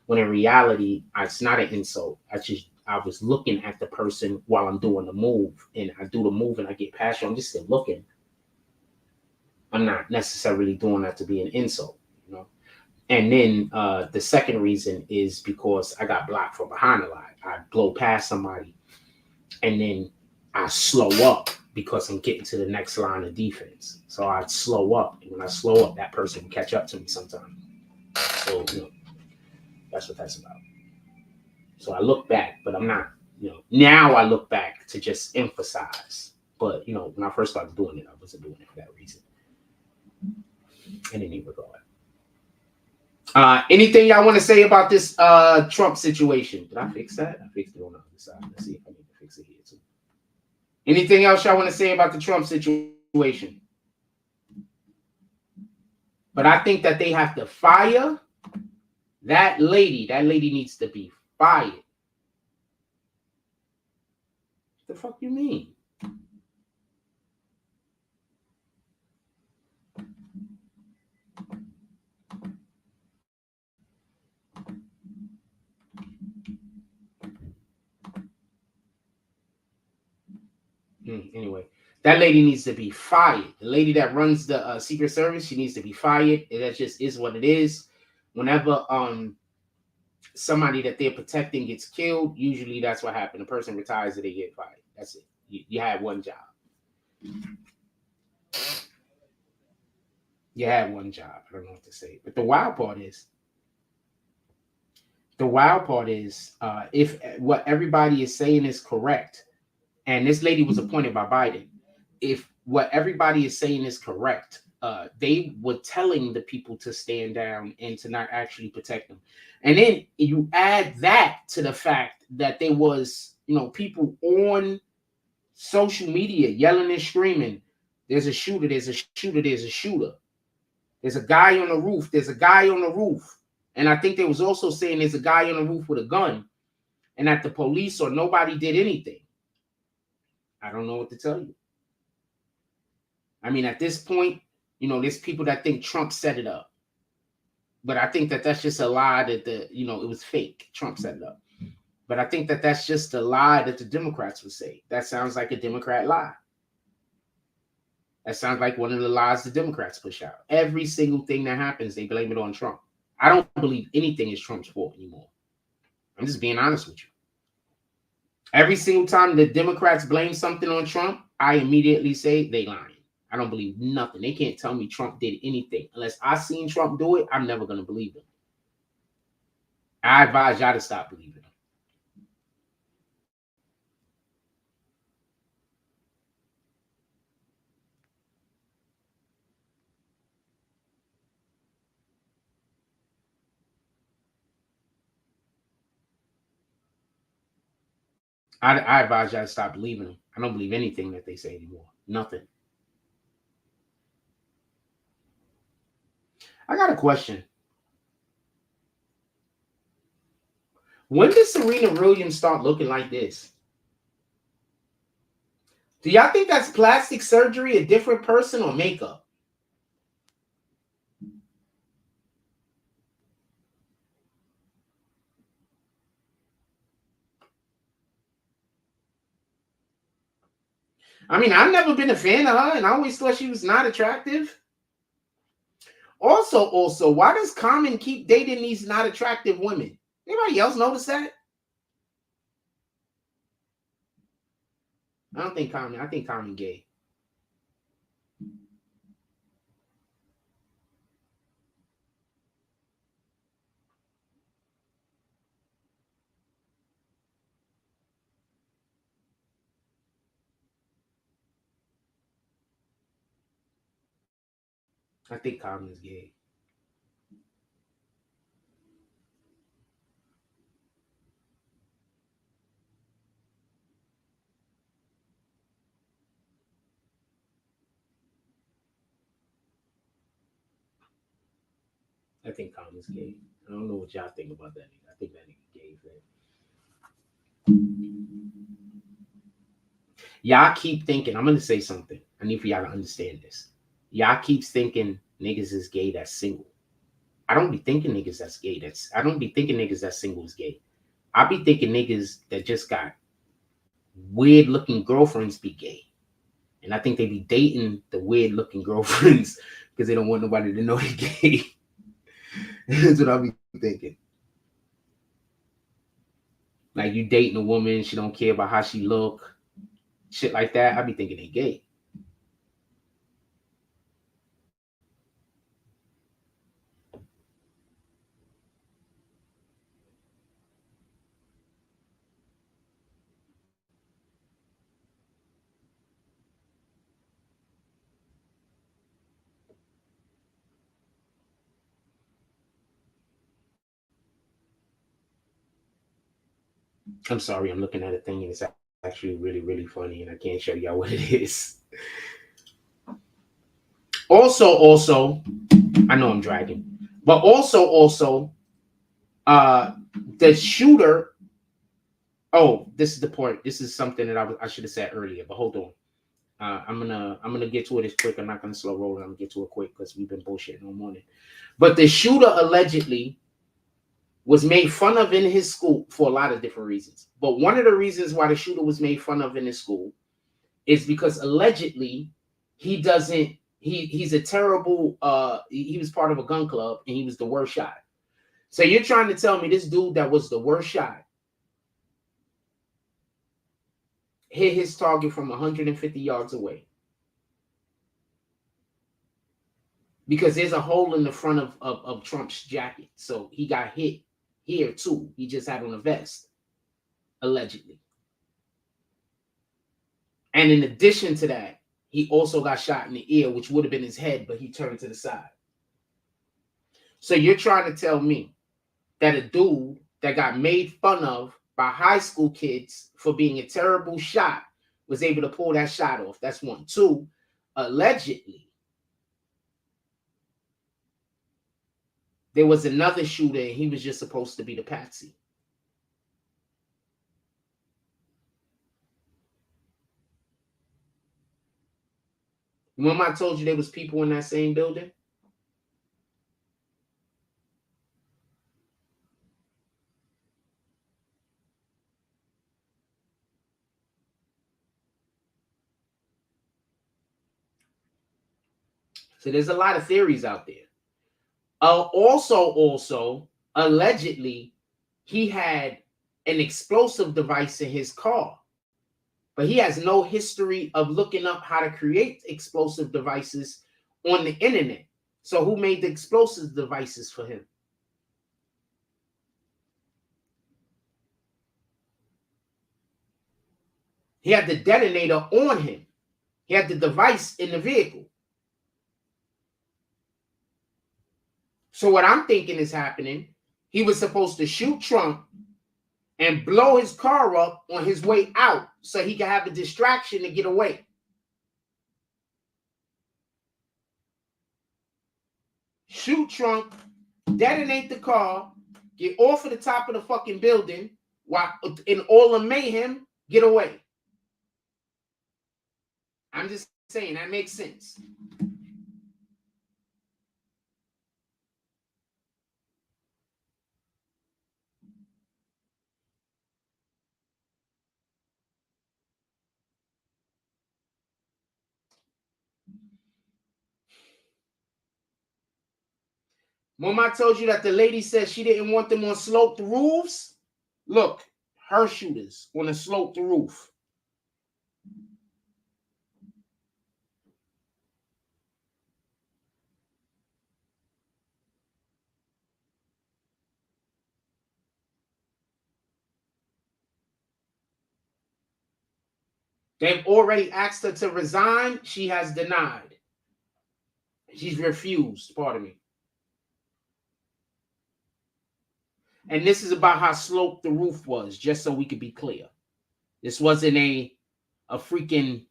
When in reality, it's not an insult. I was looking at the person while I'm doing the move. And I do the move and I get past you. I'm just still looking. I'm not necessarily doing that to be an insult, you know? And then the second reason is because I got blocked from behind a lot. I blow past somebody and then I slow up because I'm getting to the next line of defense. So I'd slow up. And when I slow up, that person can catch up to me sometimes. So, you know, that's what that's about. So I look back, but I'm not, you know, now I look back to just emphasize. But, you know, when I first started doing it, I wasn't doing it for that reason. In any regard. Anything y'all want to say about this Trump situation? Did I fix that? I fixed it on the other side. Let's see if I need to fix it here too. Anything else y'all want to say about the Trump situation? But I think that they have to fire that lady. That lady needs to be fired. What the fuck you mean? Anyway, that lady needs to be fired. The lady that runs the Secret Service, she needs to be fired. That just is what it is. Whenever somebody that they're protecting gets killed, usually that's what happened. The person retires and they get fired. That's it. You had one job. You had one job. I don't know what to say. But the wild part is, if what everybody is saying is correct, and this lady was appointed by Biden, if what everybody is saying is correct, they were telling the people to stand down and to not actually protect them. And then you add that to the fact that there was, you know, people on social media yelling and screaming, there's a shooter, there's a shooter, there's a shooter. There's a guy on the roof, there's a guy on the roof. And I think they was also saying there's a guy on the roof with a gun and that the police or nobody did anything. I don't know what to tell you. I mean, at this point, you know, there's people that think Trump set it up. But I think that that's just a lie that it was fake. Trump set it up. But I think that that's just a lie that the Democrats would say. That sounds like a Democrat lie. That sounds like one of the lies the Democrats push out. Every single thing that happens, they blame it on Trump. I don't believe anything is Trump's fault anymore. I'm just being honest with you. Every single time the Democrats blame something on Trump, I immediately say they lying. I don't believe nothing. They can't tell me Trump did anything. Unless I seen Trump do it, I'm never going to believe him. I advise y'all to stop believing him. I advise y'all to stop believing him. I don't believe anything that they say anymore. Nothing. I got a question. When did Serena Williams start looking like this? Do y'all think that's plastic surgery, a different person, or makeup? I mean, I've never been a fan of her, and I always thought she was not attractive. Also, why does Common keep dating these not attractive women? Anybody else notice that? I don't think Common. I think Common gay. I think Common's gay. I think Common's gay. I don't know what y'all think about that nigga. I think that nigga gay, man. Y'all keep thinking, I'm gonna say something. I need for y'all to understand this. Y'all keeps thinking niggas is gay that's single. I don't be thinking niggas that's gay. I don't be thinking niggas that's single is gay. I be thinking niggas that just got weird looking girlfriends be gay. And I think they be dating the weird looking girlfriends because they don't want nobody to know they're gay. That's what I be thinking. Like you dating a woman, she don't care about how she look, shit like that. I be thinking they gay. I'm sorry, I'm looking at a thing and it's actually really, really funny and I can't show y'all what it is. Also, I know I'm dragging, but also, the shooter. Oh, this is the point. This is something that I should have said earlier, but hold on. I'm gonna get to it as quick. I'm not gonna slow roll. I'm gonna get to it quick because we've been bullshitting all morning. But the shooter allegedly was made fun of in his school for a lot of different reasons. But one of the reasons why the shooter was made fun of in his school is because allegedly he's a terrible he was part of a gun club and he was the worst shot. So you're trying to tell me this dude that was the worst shot hit his target from 150 yards away? Because there's a hole in the front of Trump's jacket. So he got hit here too. He just had on a vest, allegedly. And in addition to that, he also got shot in the ear, which would have been his head, but he turned to the side. So you're trying to tell me that a dude that got made fun of by high school kids for being a terrible shot was able to pull that shot off? That's one. Two, allegedly, there was another shooter and he was just supposed to be the patsy. Remember I told you there was people in that same building? So there's a lot of theories out there. Also, allegedly, he had an explosive device in his car, but he has no history of looking up how to create explosive devices on the internet. So who made the explosive devices for him? He had the detonator on him. He had the device in the vehicle. So what I'm thinking is happening, he was supposed to shoot Trump and blow his car up on his way out so he could have a distraction to get away. Shoot Trump, detonate the car, get off of the top of the fucking building, while in all the mayhem, get away. I'm just saying that makes sense. Mama told you that the lady said she didn't want them on sloped roofs. Look, her shooters on a sloped roof. They've already asked her to resign. She has denied. She's refused, pardon me. And this is about how sloped the roof was, just so we could be clear. This wasn't a freaking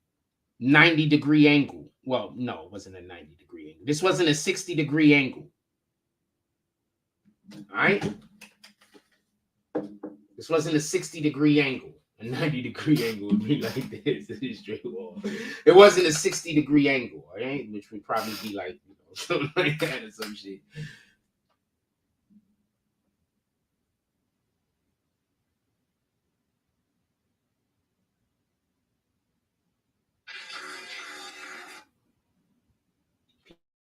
90-degree angle. Well, no, it wasn't a 90-degree angle. This wasn't a 60-degree angle. All right? This wasn't a 60-degree angle. A 90-degree angle would be like this. This is straight wall. It wasn't a 60-degree angle, all right? Which would probably be like, you know, something like that or some shit.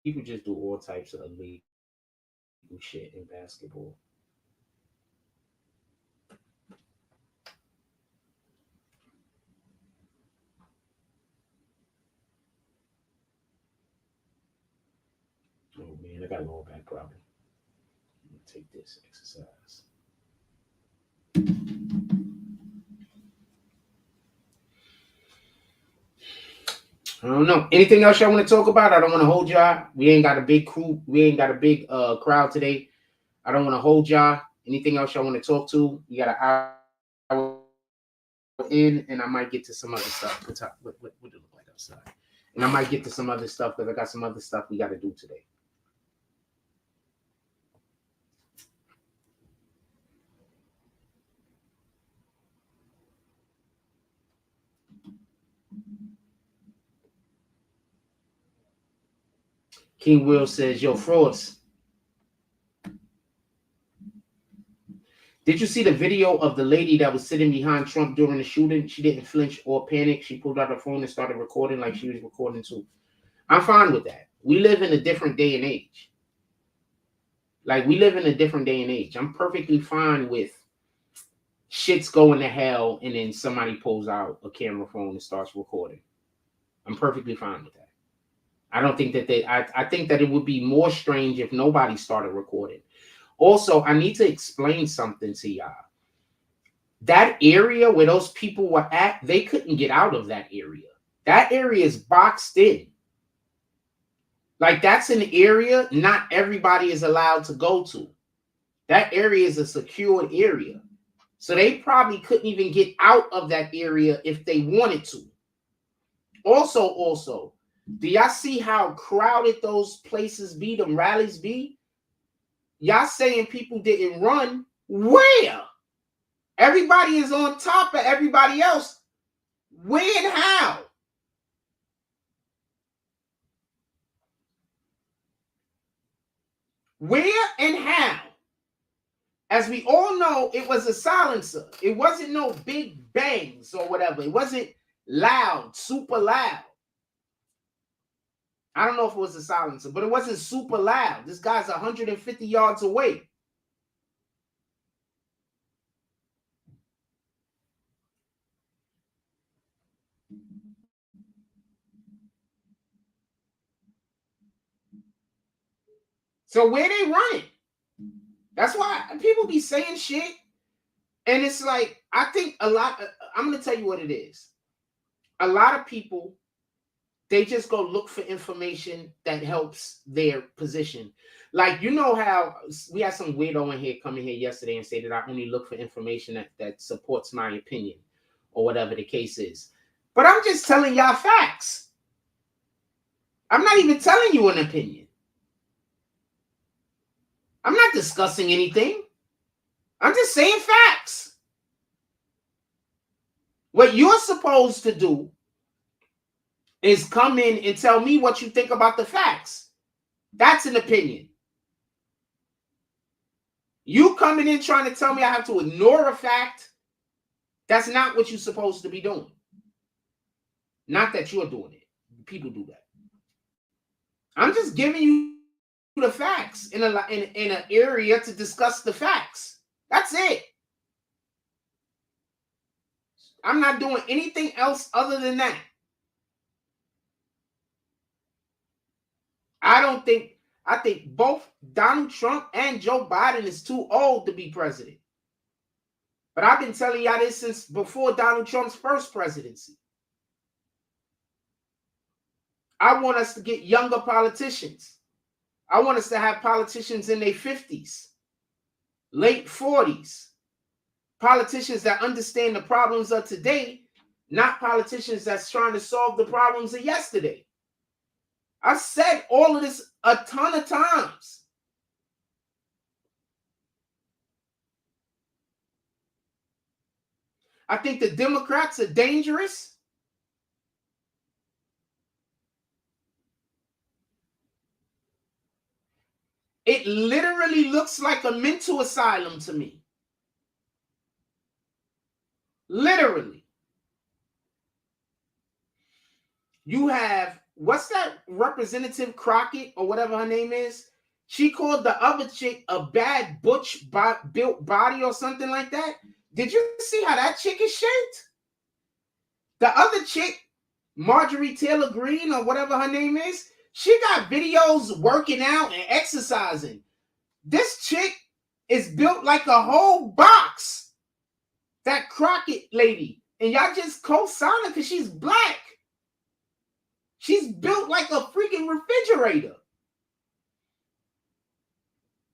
People just do all types of illegal shit in basketball. Oh man, I got a lower back problem. I'm gonna take this exercise. I don't know. Anything else y'all want to talk about? I don't want to hold y'all. We ain't got a big crew. We ain't got a big crowd today. I don't want to hold y'all. Anything else y'all want to talk to? You got an hour in, and I might get to some other stuff. What it look like outside? And I might get to some other stuff because I got some other stuff we got to do today. King Will says, yo, frauds. Did you see the video of the lady that was sitting behind Trump during the shooting? She didn't flinch or panic. She pulled out her phone and started recording like she was recording too. I'm fine with that. We live in a different day and age. Like, we live in a different day and age. I'm perfectly fine with shit's going to hell and then somebody pulls out a camera phone and starts recording. I'm perfectly fine with that. I don't think that I think that it would be more strange if nobody started recording. Also, I need to explain something to y'all. That area where those people were at, they couldn't get out of that area. That area is boxed in. Like, that's an area not everybody is allowed to go to. That area is a secured area. So they probably couldn't even get out of that area if they wanted to. Also, do y'all see how crowded those places be, them rallies be? Y'all saying people didn't run. Where? Everybody is on top of everybody else. Where and how? Where and how? As we all know, it was a silencer. It wasn't no big bangs or whatever. It wasn't loud, super loud. I don't know if it was a silencer, but it wasn't super loud. This guy's 150 yards away. So where they running? That's why people be saying shit. And it's like, I think a lot, I'm going to tell you what it is. A lot of people, they just go look for information that helps their position. Like, you know how we had some weirdo in here come in here yesterday and say that I only look for information that supports my opinion or whatever the case is. But I'm just telling y'all facts. I'm not even telling you an opinion. I'm not discussing anything. I'm just saying facts. What you're supposed to do is come in and tell me what you think about the facts. That's an opinion. You coming in trying to tell me I have to ignore a fact, that's not what you're supposed to be doing. Not that you're doing it. People do that. I'm just giving you the facts in an area to discuss the facts. That's it. I'm not doing anything else other than that. I think both Donald Trump and Joe Biden is too old to be president. But I've been telling y'all this since before Donald Trump's first presidency. I want us to get younger politicians. I want us to have politicians in their 50s, late 40s. Politicians that understand the problems of today, not politicians that's trying to solve the problems of yesterday. I said all of this a ton of times. I think the Democrats are dangerous. It literally looks like a mental asylum to me. Literally. You have, what's that Representative Crockett or whatever her name is? She called the other chick a bad butch built body or something like that. Did you see how that chick is shaped? The other chick, Marjorie Taylor Greene or whatever her name is, she got videos working out and exercising. This chick is built like a whole box. That Crockett lady. And y'all just co-sign her because she's black. She's built like a freaking refrigerator.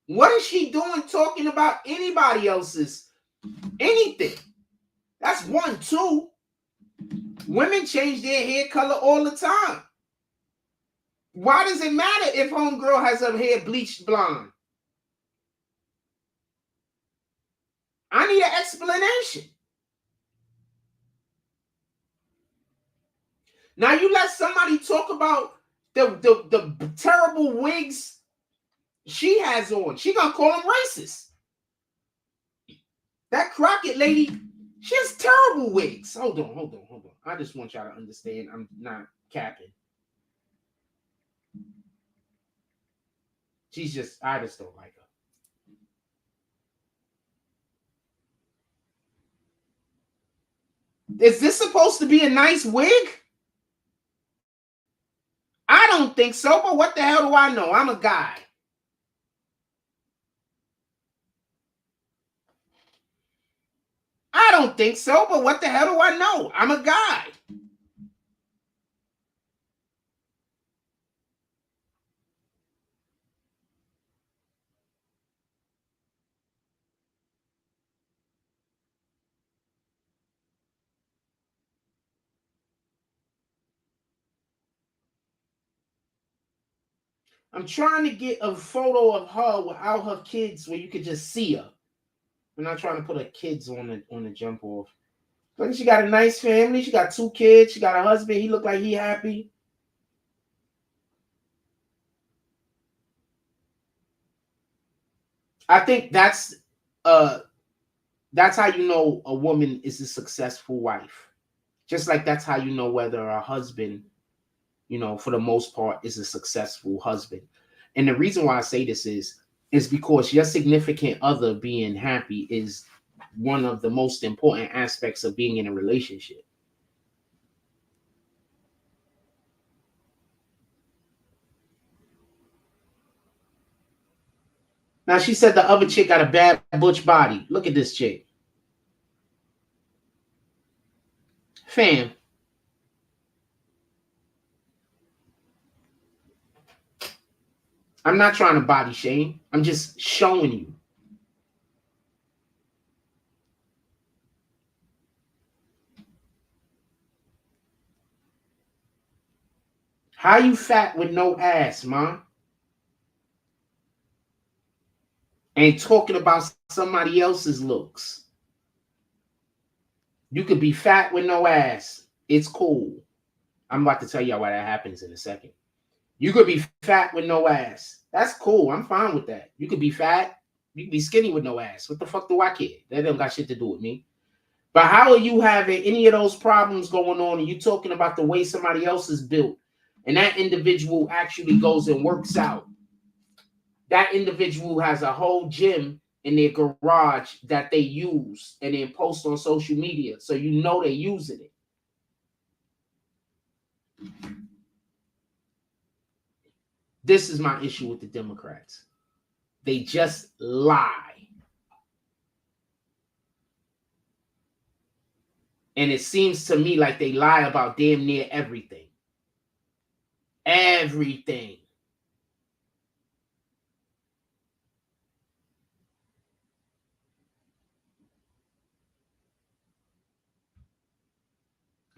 What is she doing talking about anybody else's anything? That's one. Two, women change their hair color all the time. Why does it matter if homegirl has her hair bleached blonde? I need an explanation. Now you let somebody talk about the terrible wigs she has on. She gonna call them racist. That Crockett lady, she has terrible wigs. Hold on. I just want y'all to understand. I'm not capping. I just don't like her. Is this supposed to be a nice wig? I don't think so, but what the hell do I know? I'm a guy. I don't think so, but what the hell do I know? I'm a guy. I'm trying to get a photo of her without her kids where you could just see her. I'm not trying to put her kids on the jump off. But she got a nice family. She got 2 kids. She got a husband. He looked like he happy. I think that's how you know a woman is a successful wife. Just like that's how you know whether a husband, for the most part, is a successful husband. And the reason why I say this is because your significant other being happy is one of the most important aspects of being in a relationship. Now, she said the other chick got a bad butch body. Look at this chick. Fam. I'm not trying to body shame. I'm just showing you. How you fat with no ass, Mom? And talking about somebody else's looks. You could be fat with no ass. It's cool. I'm about to tell y'all why that happens in a second. You could be fat with no ass. That's cool. I'm fine with that. You could be fat. You could be skinny with no ass. What the fuck do I care? That don't got shit to do with me. But how are you having any of those problems going on and you talking about the way somebody else is built and that individual actually goes and works out? That individual has a whole gym in their garage that they use and then post on social media. So you know they're using it. This is my issue with the Democrats. They just lie. And it seems to me like they lie about damn near everything. Everything.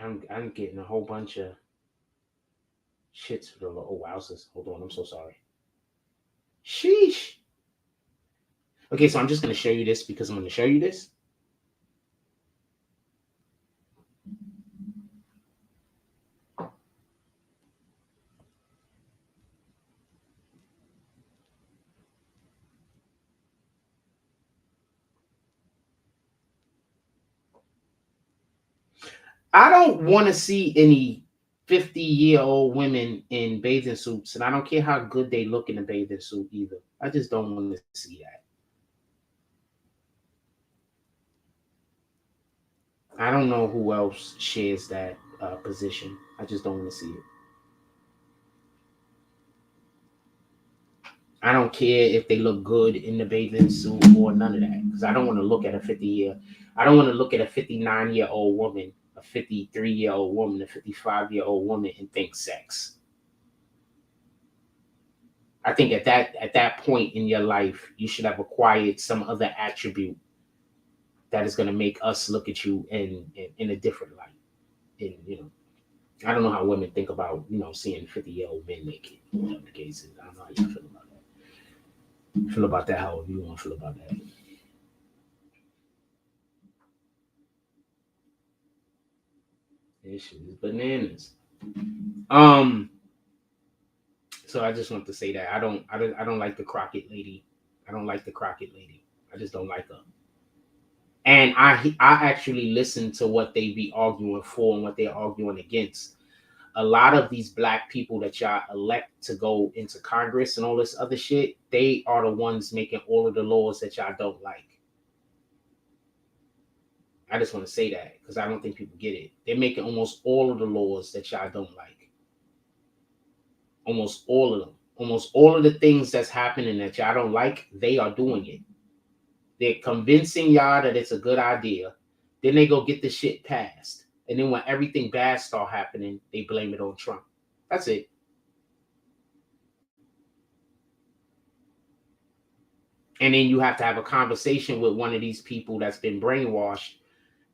I'm getting a whole bunch of shits for the oh wowzers. Hold on, I'm so sorry. Sheesh. Okay, so I'm just gonna show you this because I'm gonna show you this. I don't want to see any 50-year-old women in bathing suits, and I don't care how good they look in a bathing suit either. I just don't want to see that. I don't know who else shares that position. I just don't want to see it. I don't care if they look good in the bathing suit or none of that, because I don't want to look at a 50-year. I don't want to look at a 59-year-old woman, a 53-year-old woman, a 55-year-old woman, and think sex. I think at that point in your life, you should have acquired some other attribute that is going to make us look at you in a different light. And I don't know how women think about seeing 50-year-old men naked. Whatever the case is, I don't know how you feel about that. Feel about that however you want to feel about that. This shit is bananas. So I just want to say that I don't like the Crockett lady. I don't like the Crockett lady. I just don't like her. And I actually listen to what they be arguing for and what they're arguing against. A lot of these black people that y'all elect to go into Congress and all this other shit, they are the ones making all of the laws that y'all don't like. I just want to say that because I don't think people get it. They're making almost all of the laws that y'all don't like. Almost all of them. Almost all of the things that's happening that y'all don't like, they are doing it. They're convincing y'all that it's a good idea. Then they go get the shit passed. And then when everything bad start happening, they blame it on Trump. That's it. And then you have to have a conversation with one of these people that's been brainwashed,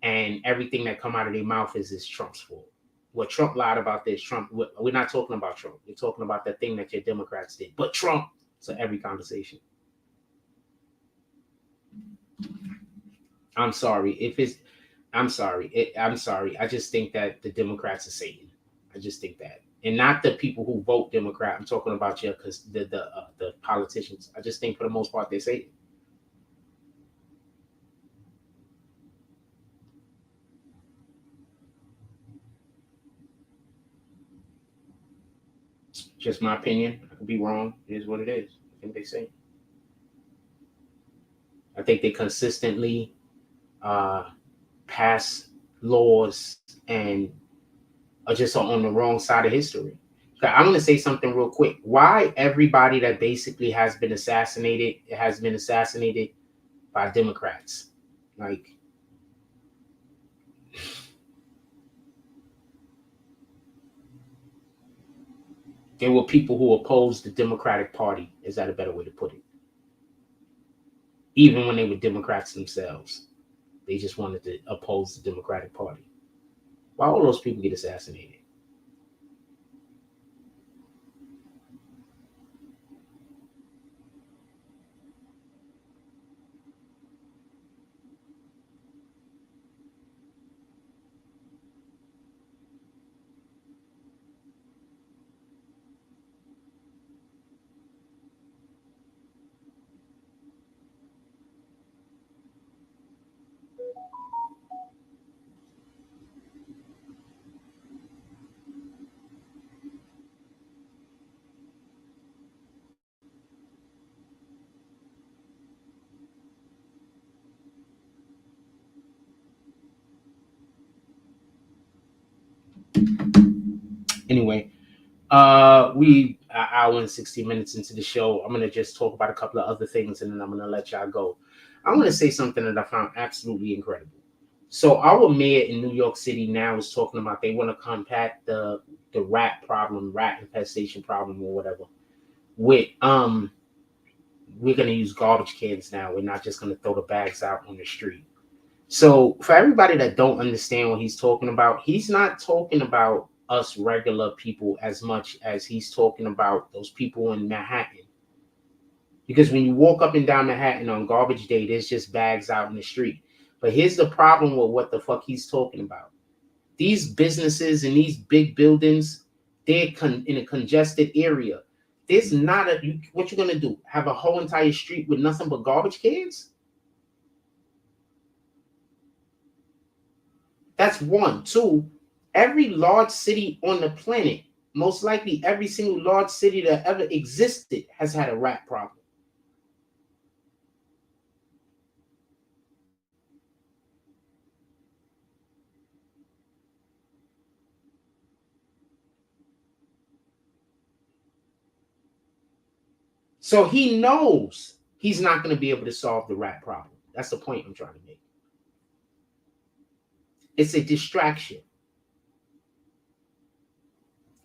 and everything that come out of their mouth is Trump's fault. What Trump lied about this, Trump. We're not talking about Trump. We're talking about the thing that your Democrats did. But Trump. So every conversation. I'm sorry. I'm sorry. I just think that the Democrats are Satan. I just think that. And not the people who vote Democrat. I'm talking about because the politicians. I just think for the most part they're Satan. Just my opinion. I could be wrong. It is what it is. I think they say. I think they consistently pass laws and are just on the wrong side of history. I'm going to say something real quick. Why everybody that basically has been assassinated by Democrats? Like, there were people who opposed the Democratic Party. Is that a better way to put it? Even when they were Democrats themselves, they just wanted to oppose the Democratic Party. Why all those people get assassinated? Anyway, we an hour and 60 minutes into the show. I'm gonna just talk about a couple of other things and then I'm gonna let y'all go. I'm gonna say something that I found absolutely incredible. So our mayor in New York City now is talking about they want to combat the rat problem, rat infestation problem, or whatever. With we're gonna use garbage cans now. We're not just gonna throw the bags out on the street. So for everybody that don't understand what he's talking about, he's not talking about us regular people as much as he's talking about those people in Manhattan. Because when you walk up and down Manhattan on garbage day, there's just bags out in the street. But here's the problem with what the fuck he's talking about. These businesses and these big buildings, they're in a congested area. There's not what you're going to do? Have a whole entire street with nothing but garbage cans? That's one. Two, every large city on the planet, most likely every single large city that ever existed has had a rat problem. So he knows he's not going to be able to solve the rat problem. That's the point I'm trying to make. It's a distraction.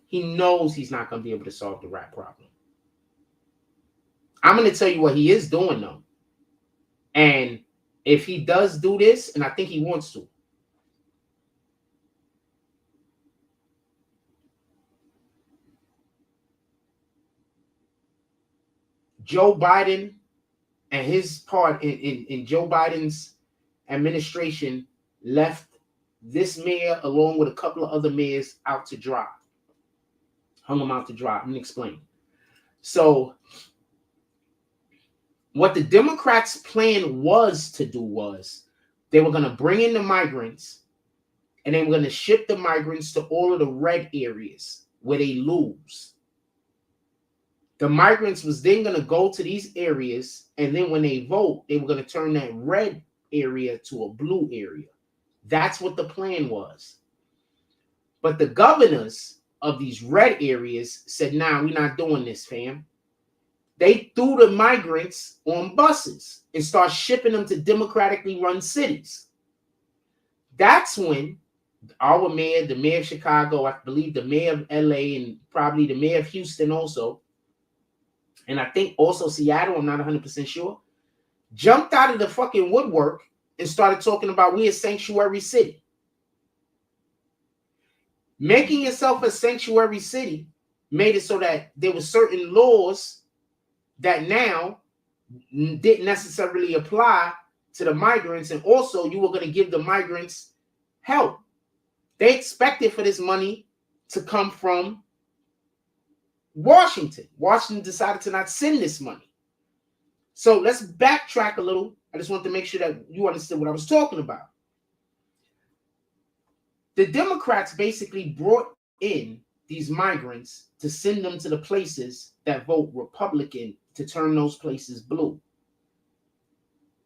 He knows he's not going to be able to solve the rat problem. I'm going to tell you what he is doing, though. And if he does do this, and I think he wants to, Joe Biden and his part in Joe Biden's administration left this mayor along with a couple of other mayors out to dry. Hung them out to dry. I'm going to explain. So what the Democrats' plan was to do was they were going to bring in the migrants and they were going to ship the migrants to all of the red areas where they lose. The migrants was then going to go to these areas, and then when they vote, they were going to turn that red area to a blue area. That's what the plan was. But the governors of these red areas said, nah, we're not doing this, fam. They threw the migrants on buses and start shipping them to democratically run cities. That's when our mayor, the mayor of Chicago, I believe the mayor of LA, and probably the mayor of Houston also, and I think also Seattle, I'm not 100% sure, jumped out of the fucking woodwork and started talking about we a sanctuary city. Making yourself a sanctuary city made it so that there were certain laws that now didn't necessarily apply to the migrants, and also you were going to give the migrants help. They expected for this money to come from Washington. Washington decided to not send this money. So let's backtrack a little. I just want to make sure that you understood what I was talking about. The Democrats basically brought in these migrants to send them to the places that vote Republican to turn those places blue.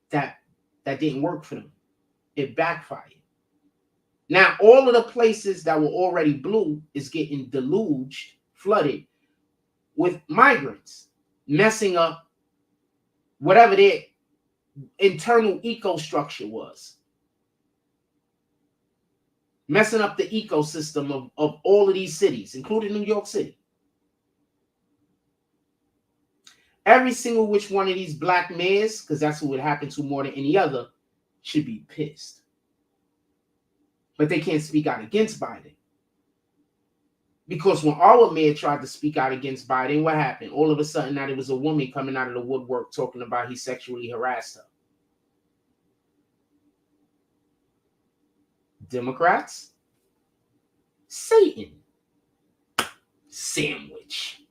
That didn't work for them. It backfired. Now, all of the places that were already blue is getting deluged, flooded with migrants, messing up whatever their internal ecostructure was. Messing up the ecosystem of all of these cities, including New York City. Every single which one of these black mayors, because that's who it happened to more than any other, should be pissed. But they can't speak out against Biden. Because when our mayor tried to speak out against Biden, what happened? All of a sudden, now there was a woman coming out of the woodwork talking about he sexually harassed her. Democrats, Satan, sandwich.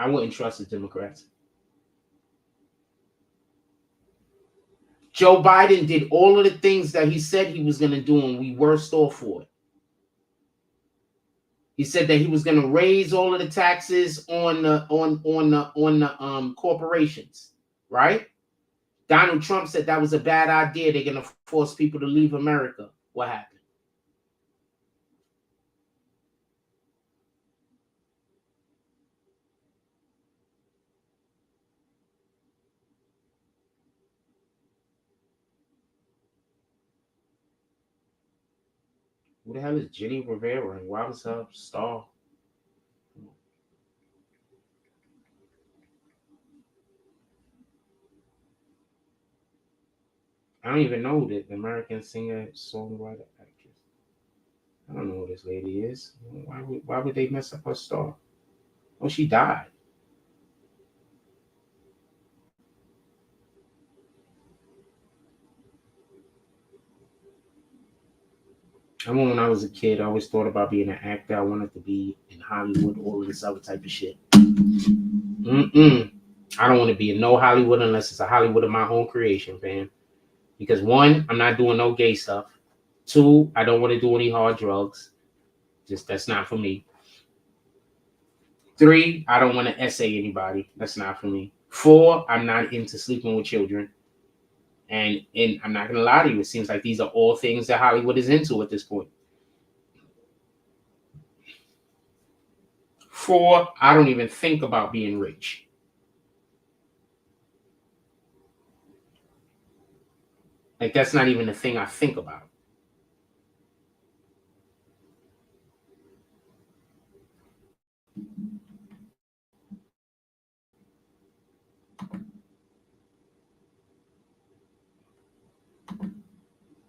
I wouldn't trust the Democrats. Joe Biden did all of the things that he said he was going to do, and we worst off for it. He said that he was going to raise all of the taxes on the corporations, right? Donald Trump said that was a bad idea. They're going to force people to leave America. What happened? Who the hell is Jenny Rivera and why was her star? I don't even know the American singer, songwriter, actress. I don't know who this lady is. Why would they mess up her star? Oh, she died. I remember when I was a kid, I always thought about being an actor. I wanted to be in Hollywood, all of this other type of shit. I don't want to be in no Hollywood unless it's a Hollywood of my own creation, fam. Because one, I'm not doing no gay stuff. Two, I don't want to do any hard drugs. Just that's not for me. Three, I don't want to essay anybody. That's not for me. Four, I'm not into sleeping with children. And I'm not going to lie to you. It seems like these are all things that Hollywood is into at this point. Four, I don't even think about being rich. Like, that's not even the thing I think about.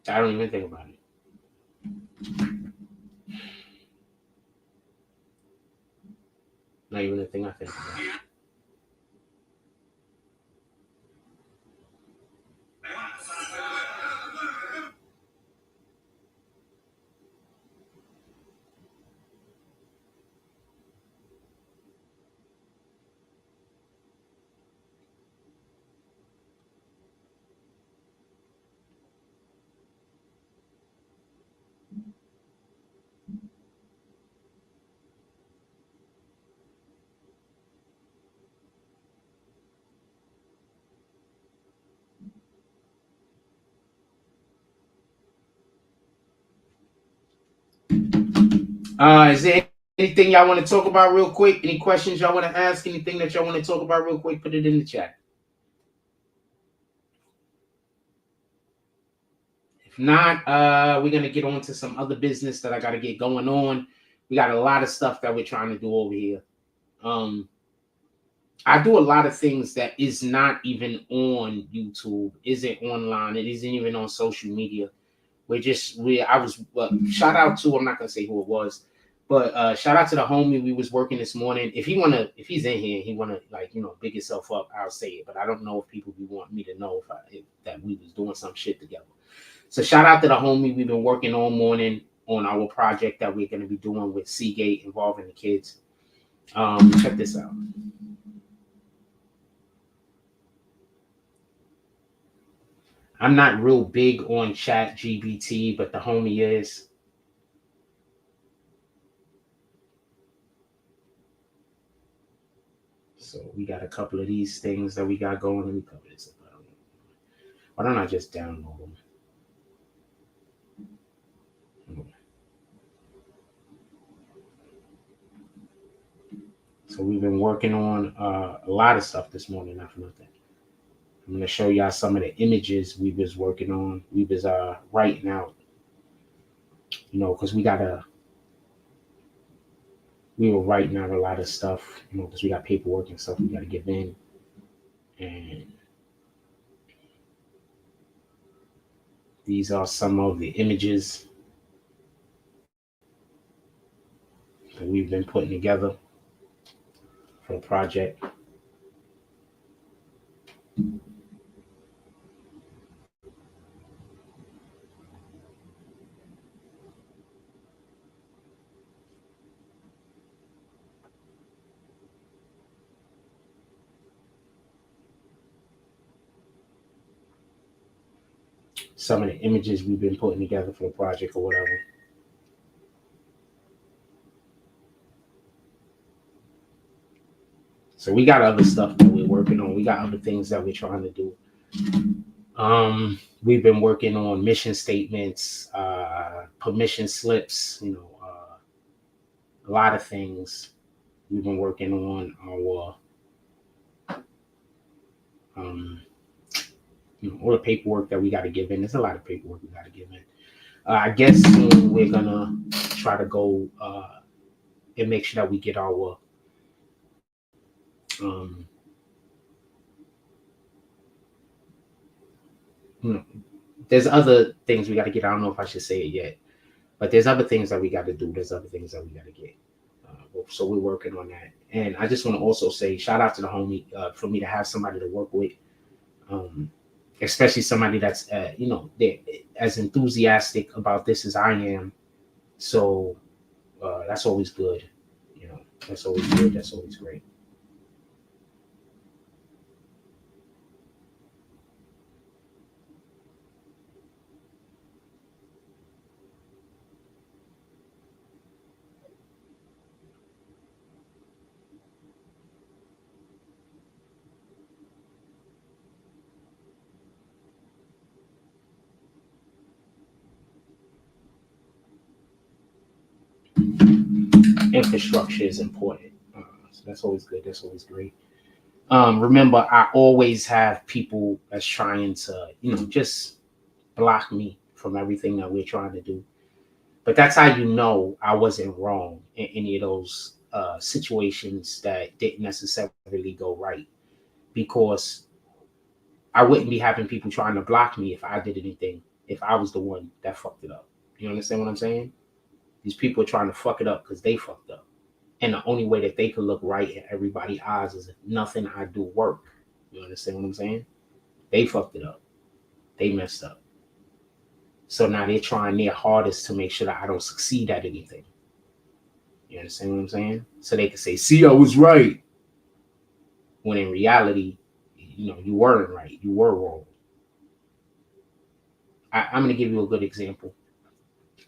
I don't even think about it. Not even the thing I think about. Is there anything y'all want to talk about real quick? Any questions y'all want to ask? Anything that y'all want to talk about real quick? Put it in the chat. If not, we're going to get on to some other business that I got to get going on. We got a lot of stuff that we're trying to do over here. I do a lot of things that is not even on YouTube, isn't online, it isn't even on social media. Shout out to, I'm not going to say who it was, but shout out to the homie we was working this morning. If he's in here, he want to big himself up, I'll say it. But I don't know if people want me to know that we was doing some shit together. So shout out to the homie we've been working all morning on our project that we're going to be doing with Seagate involving the kids. Check this out. I'm not real big on chat GBT, but the homie is. So we got a couple of these things that we got going. Let me cover this up. Why don't I just download them? So we've been working on a lot of stuff this morning, not for nothing. I'm going to show y'all some of the images we was working on. We was writing out, because we were writing out a lot of stuff, because we got paperwork and stuff we got to give in. And these are some of the images that we've been putting together for the project. Some of the images we've been putting together for the project or whatever. So we got other stuff that we're working on. We got other things that we're trying to do. We've been working on mission statements, permission slips, a lot of things. We've been working on our all the paperwork that we got to give in. There's a lot of paperwork we got to give in. I guess soon we're gonna try to go and make sure that we get our there's other things we got to get. I don't know if I should say it yet, but there's other things that we got to do. There's other things that we got to get. So we're working on that. And I just want to also say shout out to the homie for me to have somebody to work with, especially somebody that's as enthusiastic about this as I am. So that's always good. That's always good. That's always great. Infrastructure is important. So that's always good. That's always great. Remember, I always have people that's trying to, just block me from everything that we're trying to do. But that's how you know I wasn't wrong in any of those situations that didn't necessarily go right. Because I wouldn't be having people trying to block me if I did anything, if I was the one that fucked it up. You understand what I'm saying? These people are trying to fuck it up because they fucked up. And the only way that they could look right in everybody's eyes is if nothing I do work. You understand what I'm saying? They fucked it up. They messed up. So now they're trying their hardest to make sure that I don't succeed at anything. You understand what I'm saying? So they can say, see, I was right. When in reality, you weren't right. You were wrong. I'm going to give you a good example.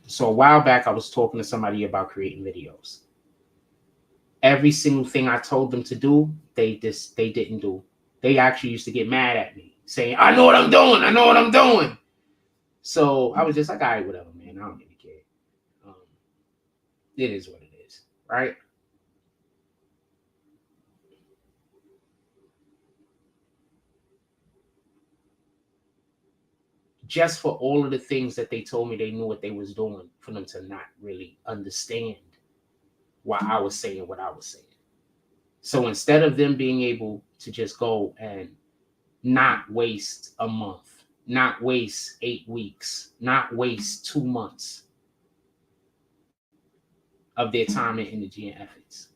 So a while back, I was talking to somebody about creating videos. Every single thing I told them to do, they didn't do. They actually used to get mad at me, saying, I know what I'm doing. I know what I'm doing. So I was just like, all right, whatever, man. I don't really care. It is what it is, right? Just for all of the things that they told me they knew what they was doing, for them to not really understand why I was saying what I was saying. So instead of them being able to just go and not waste a month, not waste 8 weeks, not waste 2 months of their time and energy and efforts,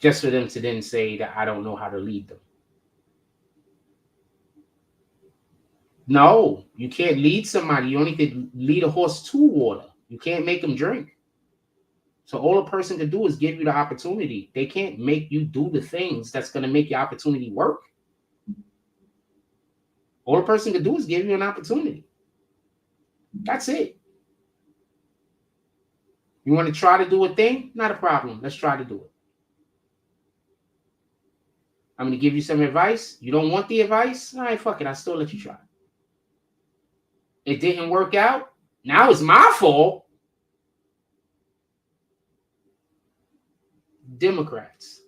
just for them to then say that I don't know how to lead them. No, you can't lead somebody. You only could lead a horse to water. You can't make them drink. So all a person can do is give you the opportunity. They can't make you do the things that's going to make your opportunity work. All a person can do is give you an opportunity. That's it. You want to try to do a thing? Not a problem. Let's try to do it. I'm going to give you some advice. You don't want the advice? All right, fuck it. I'll still let you try. It didn't work out. Now it's my fault. Democrats.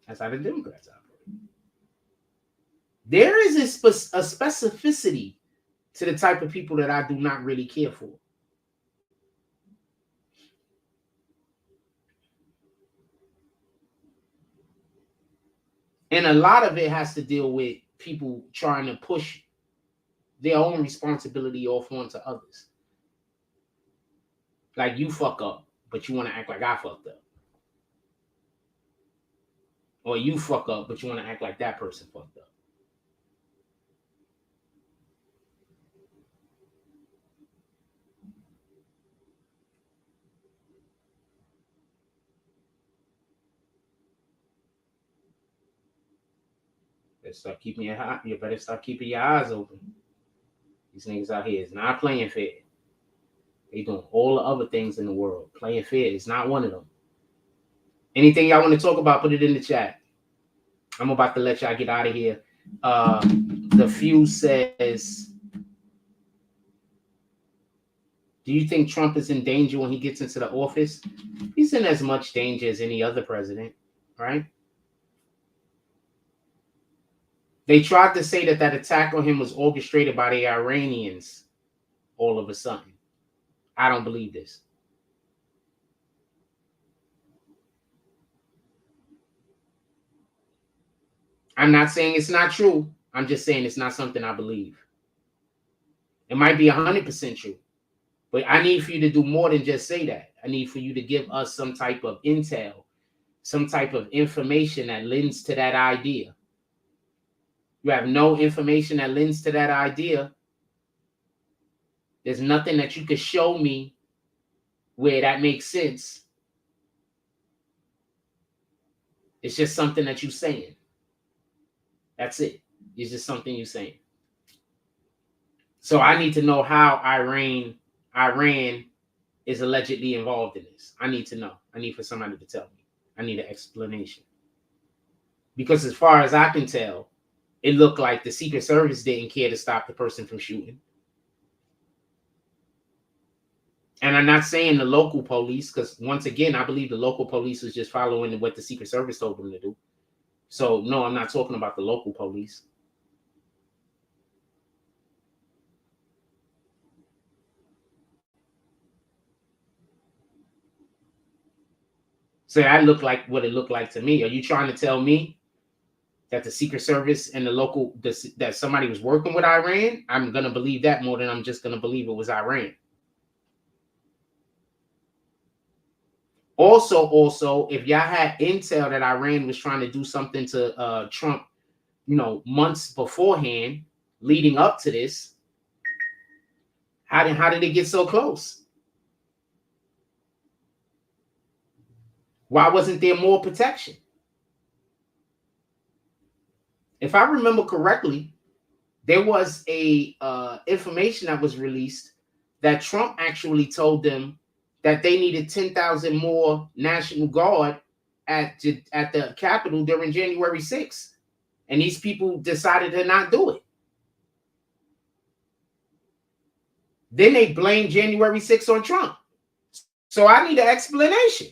That's how the Democrats operate. There is a specificity to the type of people that I do not really care for. And a lot of it has to deal with people trying to push their own responsibility off onto others. Like you fuck up, but you want to act like I fucked up. Or you fuck up, but you want to act like that person fucked up. You better start keeping your eyes open. These niggas out here is not playing fair. They doing all the other things in the world. Playing fair is not one of them. Anything y'all want to talk about, put it in the chat. I'm about to let y'all get out of here. The Fuse says, do you think Trump is in danger when he gets into the office? He's in as much danger as any other president, right? They tried to say that that attack on him was orchestrated by the Iranians all of a sudden. I don't believe this. I'm not saying it's not true. I'm just saying it's not something I believe. It might be 100% true, but I need for you to do more than just say that. I need for you to give us some type of intel, some type of information that lends to that idea. You have no information that lends to that idea. There's nothing that you could show me where that makes sense. It's just something that you're saying. That's it. It's just something you're saying. So I need to know how Iran is allegedly involved in this. I need to know. I need for somebody to tell me. I need an explanation. Because as far as I can tell, it looked like the Secret Service didn't care to stop the person from shooting. And I'm not saying the local police, because once again, I believe the local police was just following what the Secret Service told them to do. So no, I'm not talking about the local police. So that looked like what it looked like to me. Are you trying to tell me that the Secret Service and the local, that somebody was working with Iran? I'm going to believe that more than I'm just going to believe it was Iran. Also, if y'all had intel that Iran was trying to do something to Trump, months beforehand, leading up to this, how did it get so close? Why wasn't there more protection? If I remember correctly, there was a information that was released that Trump actually told them that they needed 10,000 more National Guard at the Capitol during January 6th. And these people decided to not do it. Then they blamed January 6th on Trump. So I need an explanation.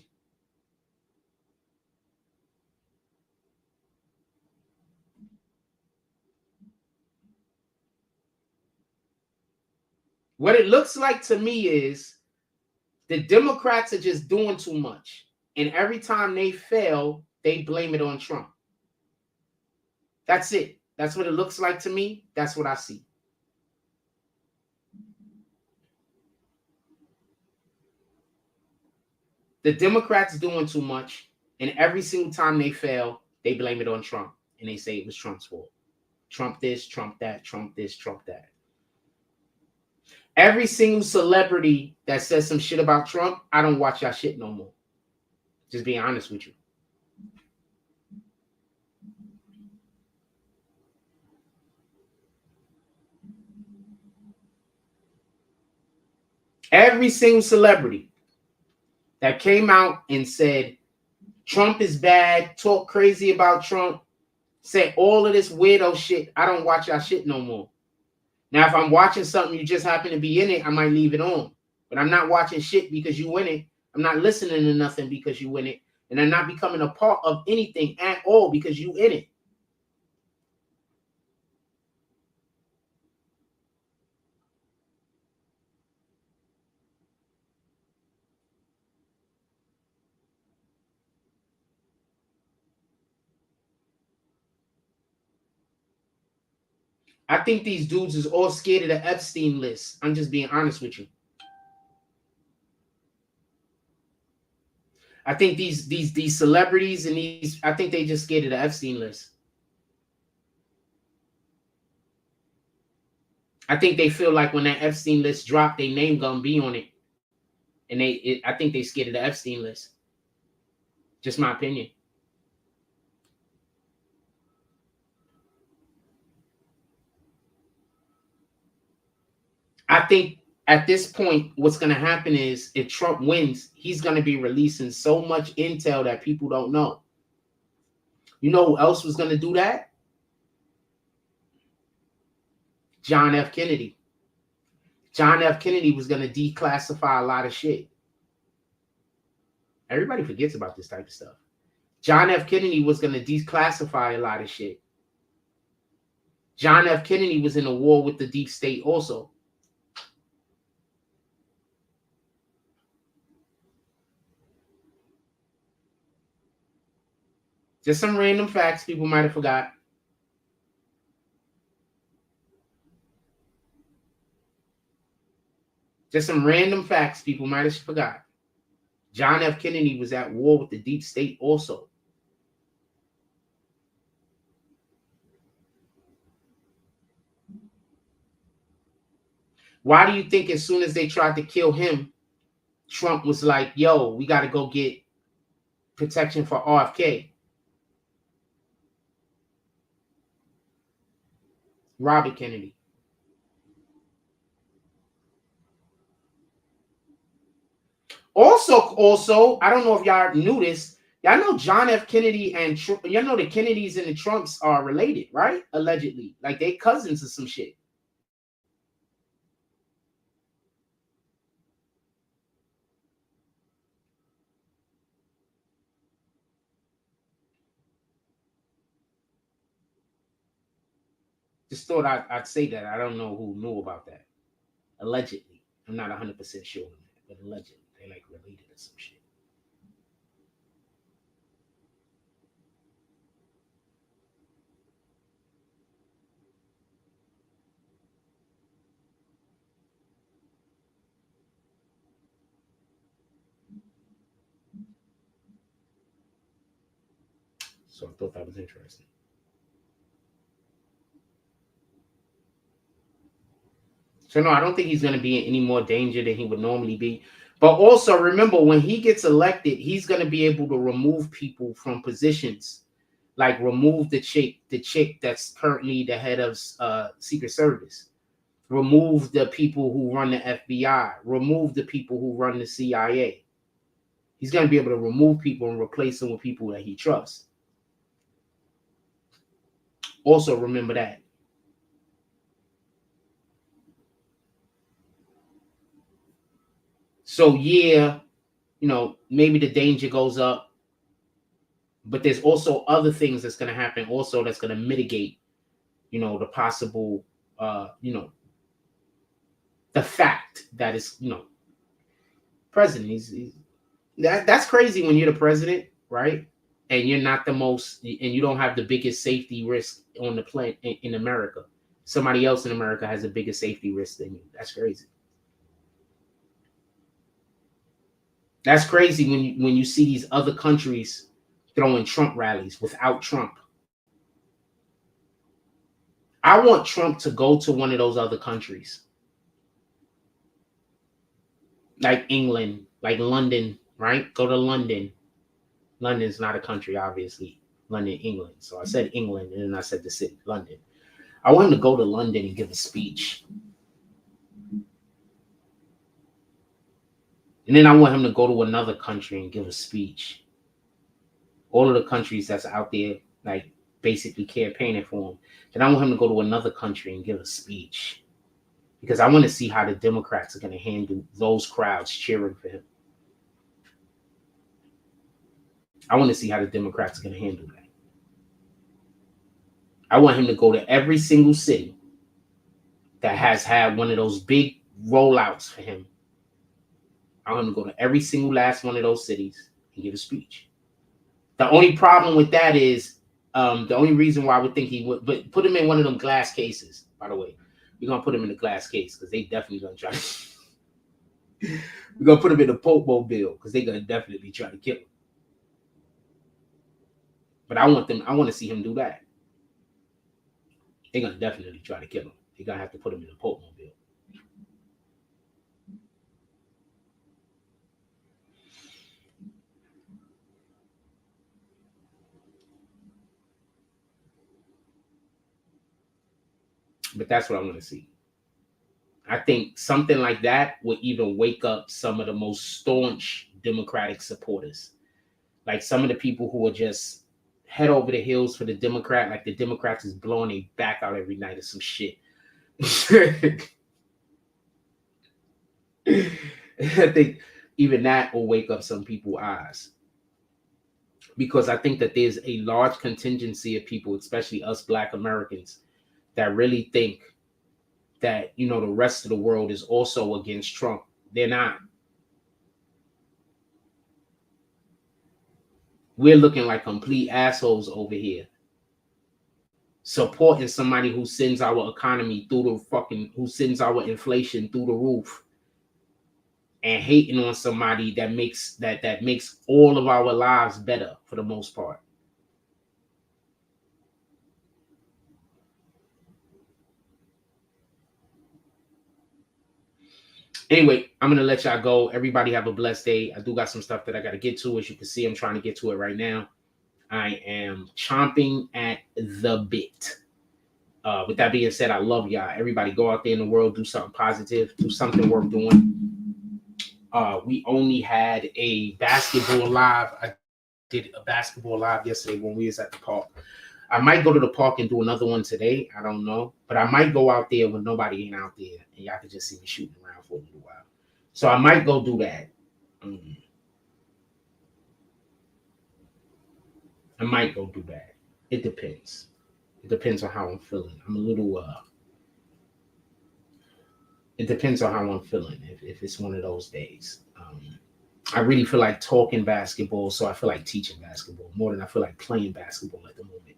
What it looks like to me is the Democrats are just doing too much. And every time they fail, they blame it on Trump. That's it. That's what it looks like to me. That's what I see. The Democrats doing too much. And every single time they fail, they blame it on Trump. And they say it was Trump's fault. Trump this, Trump that, Trump this, Trump that. Every single celebrity that says some shit about Trump, I don't watch y'all shit no more. Just being honest with you. Every single celebrity that came out and said Trump is bad, talk crazy about Trump, say all of this weirdo shit, I don't watch y'all shit no more. Now, if I'm watching something, you just happen to be in it, I might leave it on. But I'm not watching shit because you in it. I'm not listening to nothing because you in it. And I'm not becoming a part of anything at all because you in it. I think these dudes is all scared of the Epstein list. I'm just being honest with you. I think these celebrities and I think they just scared of the Epstein list. I think they feel like when that Epstein list dropped, their name gonna be on it. And I think they scared of the Epstein list. Just my opinion. I think at this point, what's going to happen is if Trump wins, he's going to be releasing so much intel that people don't know. You know who else was going to do that? John F. Kennedy. John F. Kennedy was going to declassify a lot of shit. Everybody forgets about this type of stuff. John F. Kennedy was going to declassify a lot of shit. John F. Kennedy was in a war with the deep state also. Just some random facts people might have forgot. Just some random facts people might have forgot. John F. Kennedy was at war with the deep state also. Why do you think as soon as they tried to kill him, Trump was like, yo, we got to go get protection for RFK? Robert Kennedy. Also, I don't know if y'all knew this. Y'all know John F. Kennedy and Trump, y'all know the Kennedys and the Trumps are related, right? Allegedly. Like they cousins or some shit. Just thought I'd say that. I don't know who knew about that. Allegedly. I'm not 100% sure on that, but allegedly. They like related or some shit. So I thought that was interesting. So no, I don't think he's going to be in any more danger than he would normally be. But also remember, when he gets elected, he's going to be able to remove people from positions, like remove the chick that's currently the head of Secret Service, remove the people who run the FBI, remove the people who run the CIA. He's going to be able to remove people and replace them with people that he trusts. Also remember that. So yeah, maybe the danger goes up, but there's also other things that's going to happen also that's going to mitigate, the possible, the fact that it's, president. That's crazy when you're the president, right? And you're not the most, and you don't have the biggest safety risk on the planet in America. Somebody else in America has a bigger safety risk than you. That's crazy. That's crazy when you see these other countries throwing Trump rallies without Trump. I want Trump to go to one of those other countries. Like England, like London, right? Go to London. London's not a country, obviously. London, England. So I said England, and then I said the city, London. I want him to go to London and give a speech. And then I want him to go to another country and give a speech. All of the countries that's out there, like, basically campaigning for him. Then I want him to go to another country and give a speech. Because I want to see how the Democrats are going to handle those crowds cheering for him. I want to see how the Democrats are going to handle that. I want him to go to every single city that has had one of those big rollouts for him. I want him to go to every single last one of those cities and give a speech. The only problem with that is, the only reason why I would think he would, but put him in one of them glass cases, by the way. We're going to put him in the glass case because they definitely going to try to. We're going to put him in the Pope Mobile because they're going to definitely try to kill him. But I want to see him do that. They're going to definitely try to kill him. They're going to have to put him in the Pope Mobile. But that's what I want to see. I think something like that would even wake up some of the most staunch Democratic supporters. Like some of the people who are just head over the heels for the Democrat, like the Democrats is blowing their back out every night or some shit. I think even that will wake up some people's eyes. Because I think that there's a large contingency of people, especially us Black Americans, that really think that, you know, the rest of the world is also against Trump. They're not. We're looking like complete assholes over here, supporting somebody who sends our economy through the fucking, who sends our inflation through the roof, and hating on somebody that makes that makes all of our lives better for the most part. Anyway, I'm gonna let y'all go. Everybody have a blessed day. I do got some stuff that I gotta get to. As you can see, I'm trying to get to it right now. I am chomping at the bit. With that being said, I love y'all. Everybody go out there in the world, do something positive, do something worth doing. We only had a basketball live. I did a basketball live yesterday when we was at the park. I might go to the park and do another one today. I don't know. But I might go out there when nobody ain't out there and y'all can just see me shooting around for a little while. So I might go do that. I might go do that. It depends. It depends on how I'm feeling. I'm a little it depends on how I'm feeling. If it's one of those days. I really feel like talking basketball, so I feel like teaching basketball more than I feel like playing basketball at the moment.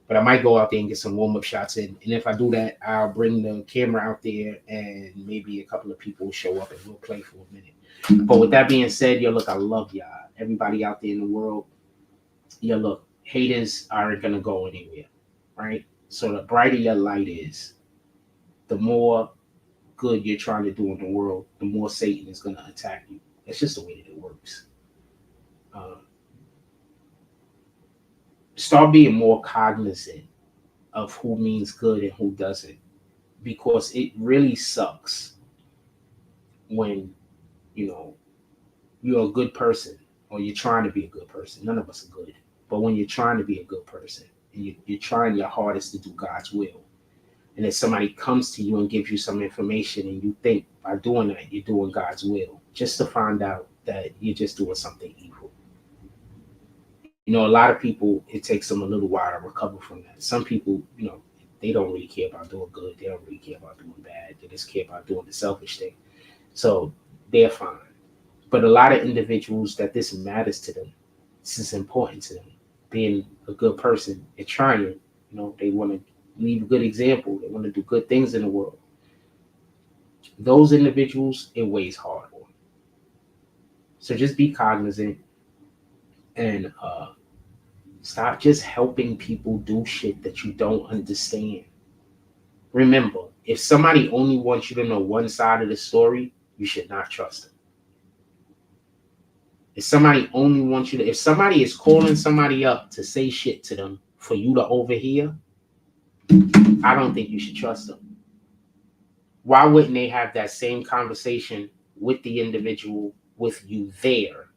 But I might go out there and get some warm-up shots in. And if I do that, I'll bring the camera out there and maybe a couple of people will show up and we'll play for a minute. But with that being said, yo, look, I love y'all. Everybody out there in the world, yo, look, haters aren't going to go anywhere, right? So the brighter your light is, the more good you're trying to do in the world, the more Satan is going to attack you. It's just the way that it works. Start being more cognizant of who means good and who doesn't, because it really sucks when, you know, you're a good person or you're trying to be a good person. None of us are good, but when you're trying to be a good person and you're trying your hardest to do God's will, and if somebody comes to you and gives you some information and you think by doing that you're doing God's will, just to find out that you're just doing something evil. You know, a lot of people, it takes them a little while to recover from that. Some people, you know, they don't really care about doing good. They don't really care about doing bad. They just care about doing the selfish thing. So they're fine. But a lot of individuals that this matters to them, this is important to them. Being a good person and trying, you know, they want to leave a good example. They want to do good things in the world. Those individuals, it weighs hard on. So just be cognizant and stop just helping people do shit that you don't understand. Remember, if somebody only wants you to know one side of the story, you should not trust them. If somebody only wants you to, if somebody is calling somebody up to say shit to them for you to overhear, I don't think you should trust them. Why wouldn't they have that same conversation with the individual with you there?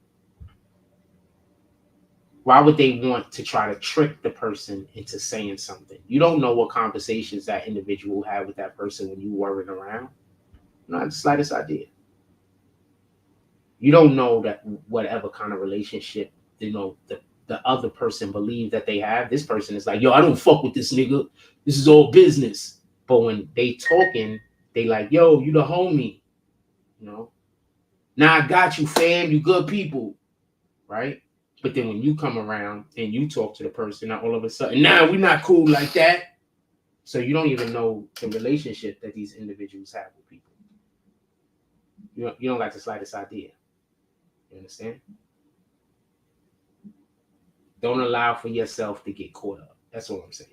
Why would they want to try to trick the person into saying something? You don't know what conversations that individual had with that person when you weren't around. Not the slightest idea. You don't know that whatever kind of relationship, you know, the other person believes that they have. This person is like, yo, I don't fuck with this nigga. This is all business. But when they talking, they like, yo, you the homie. You know? Now I got you, fam. You good people. Right? But then when you come around and you talk to the person, now all of a sudden, nah, we're not cool like that. So you don't even know the relationship that these individuals have with people. You don't got the slightest idea. You understand? Don't allow for yourself to get caught up. That's all I'm saying.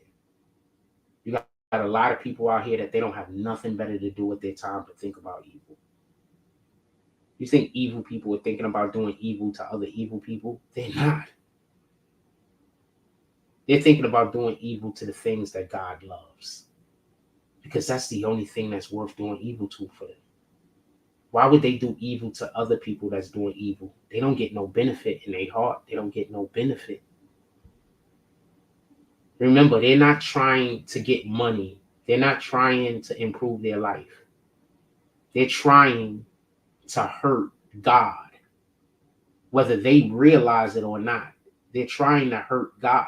You got a lot of people out here that they don't have nothing better to do with their time but think about evil. You think evil people are thinking about doing evil to other evil people? They're not. They're thinking about doing evil to the things that God loves. because that's the only thing that's worth doing evil to for them. Why would they do evil to other people that's doing evil? They don't get no benefit in their heart. They don't get no benefit. Remember, they're not trying to get money. They're not trying to improve their life. They're trying to hurt God, whether they realize it or not. They're trying to hurt God.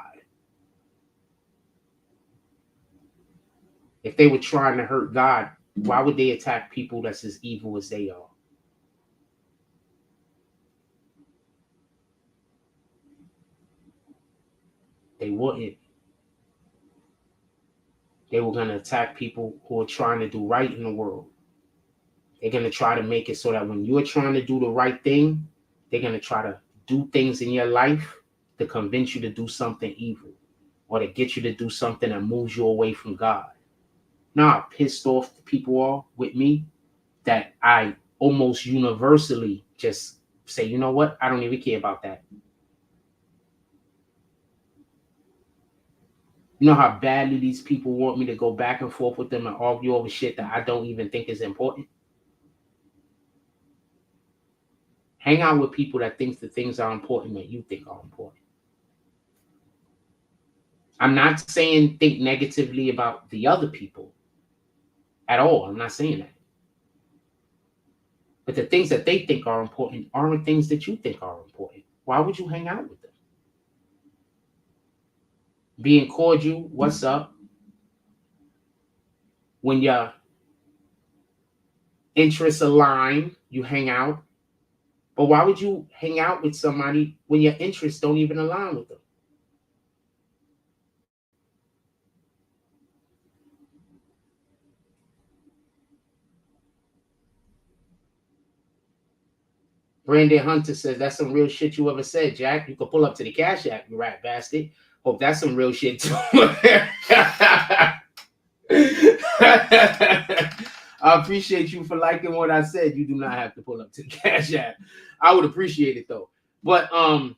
If they were trying to hurt God, why would they attack people that's as evil as they are? They wouldn't. They were going to attack people who are trying to do right in the world. They're going to try to make it so that when you're trying to do the right thing, they're going to try to do things in your life to convince you to do something evil or to get you to do something that moves you away from God. Now, how pissed off the people are with me that I almost universally just say, you know what? I don't even care about that. You know how badly these people want me to go back and forth with them and argue over shit that I don't even think is important? Hang out with people that think the things are important that you think are important. I'm not saying think negatively about the other people at all. I'm not saying that. But the things that they think are important aren't things that you think are important. Why would you hang out with them? Being cordial, what's up? When your interests align, you hang out. But why would you hang out with somebody when your interests don't even align with them? Brandon Hunter says, that's some real shit you ever said, Jack. You can pull up to the Cash App, you rat bastard. Hope that's some real shit too. I appreciate you for liking what I said. You do not have to pull up to the Cash App. I would appreciate it though. But on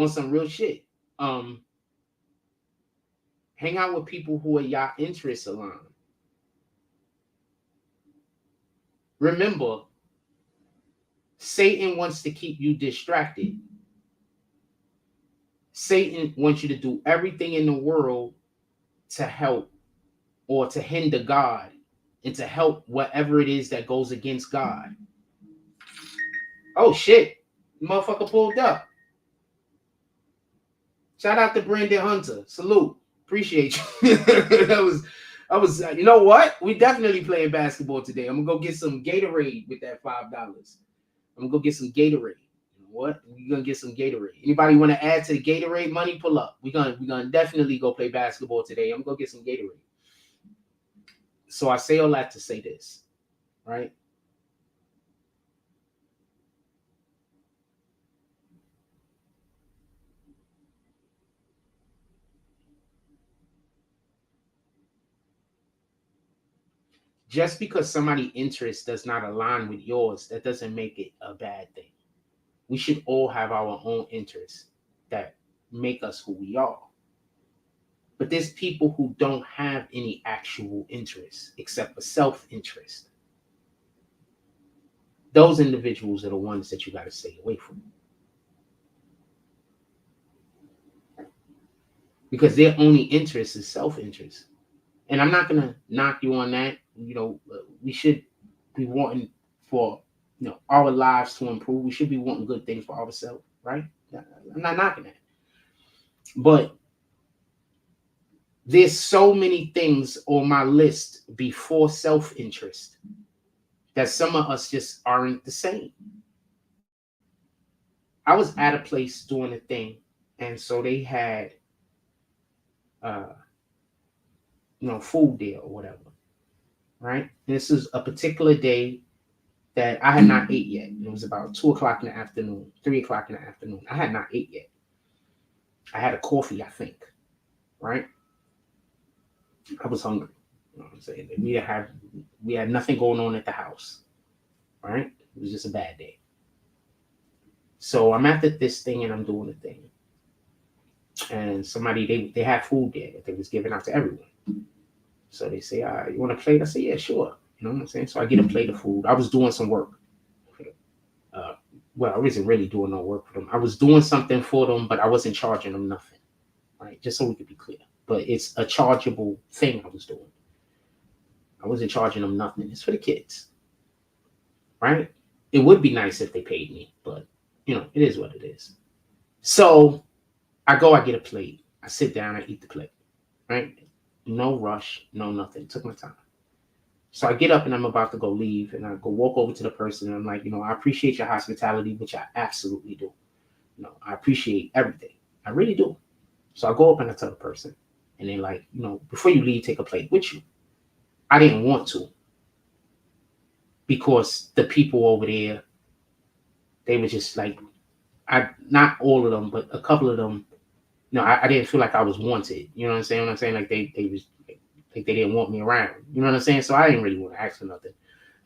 some real shit, hang out with people who are your interests aligned. Remember, Satan wants to keep you distracted. Satan wants you to do everything in the world to help or to hinder God and to help whatever it is that goes against God. Oh shit, motherfucker pulled up. Shout out to Brandon Hunter. Salute. Appreciate you. that was you know what? We definitely playing basketball today. I'm gonna go get some Gatorade with that $5. I'm gonna go get some Gatorade. You know what? We're gonna get some Gatorade. Anybody want to add to the Gatorade money? Pull up. We're gonna definitely go play basketball today. I'm gonna go get some Gatorade. So I say all that to say this, right? Just because somebody's interest does not align with yours, that doesn't make it a bad thing. We should all have our own interests that make us who we are. But there's people who don't have any actual interests except for self-interest. Those individuals are the ones that you got to stay away from. Because their only interest is self-interest. And I'm not going to knock you on that. You know, we should be wanting for, you know, our lives to improve. We should be wanting good things for ourselves, right? I'm not knocking that. But there's so many things on my list before self-interest that some of us just aren't the same. I was at a place doing a thing, and so they had, food there or whatever, right? And this is a particular day that I had not ate yet. It was about 2 o'clock in the afternoon, 3 o'clock in the afternoon. I had not ate yet. I had a coffee, I think, right? I was hungry. You know what I'm saying? We had nothing going on at the house, right? It was just a bad day. So I'm at this thing and I'm doing the thing. And somebody, they had food there that they was giving out to everyone. So they say, you want a plate? I say, yeah, sure. You know what I'm saying? So I get a plate of food. I was doing some work. Well, I wasn't really doing no work for them. I was doing something for them, but I wasn't charging them nothing. Right? Just so we could be clear. But it's a chargeable thing I was doing. I wasn't charging them nothing. It's for the kids. Right? It would be nice if they paid me, but you know, it is what it is. So I get a plate. I sit down, I eat the plate. Right? No rush, no nothing. Took my time. So I get up and I'm about to go leave, and I go walk over to the person and I'm like, you know, I appreciate your hospitality, which I absolutely do. You know, I appreciate everything. I really do. So I go up and I tell the person, and they're like, you know, before you leave, take a plate with you. I didn't want to, because the people over there, they were just like, not all of them, but a couple of them, you know, I didn't feel like I was wanted. You know what I'm saying? What I'm saying, like they was like they didn't want me around. You know what I'm saying? So I didn't really want to ask for nothing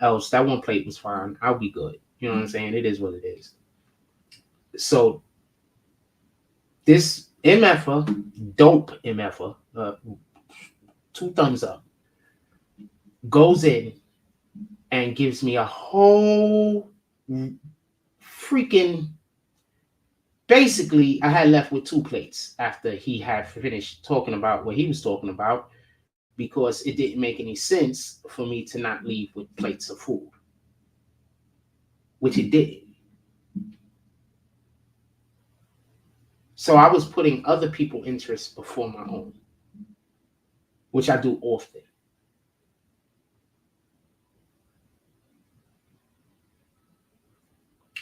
else. That one plate was fine. I'll be good. You know what I'm saying? It is what it is. So this MFer, dope MFer, 2 thumbs up, goes in and gives me a whole freaking. Basically, I had left with 2 plates after he had finished talking about what he was talking about, because it didn't make any sense for me to not leave with plates of food, which it did. So I was putting other people's interests before my own, which I do often.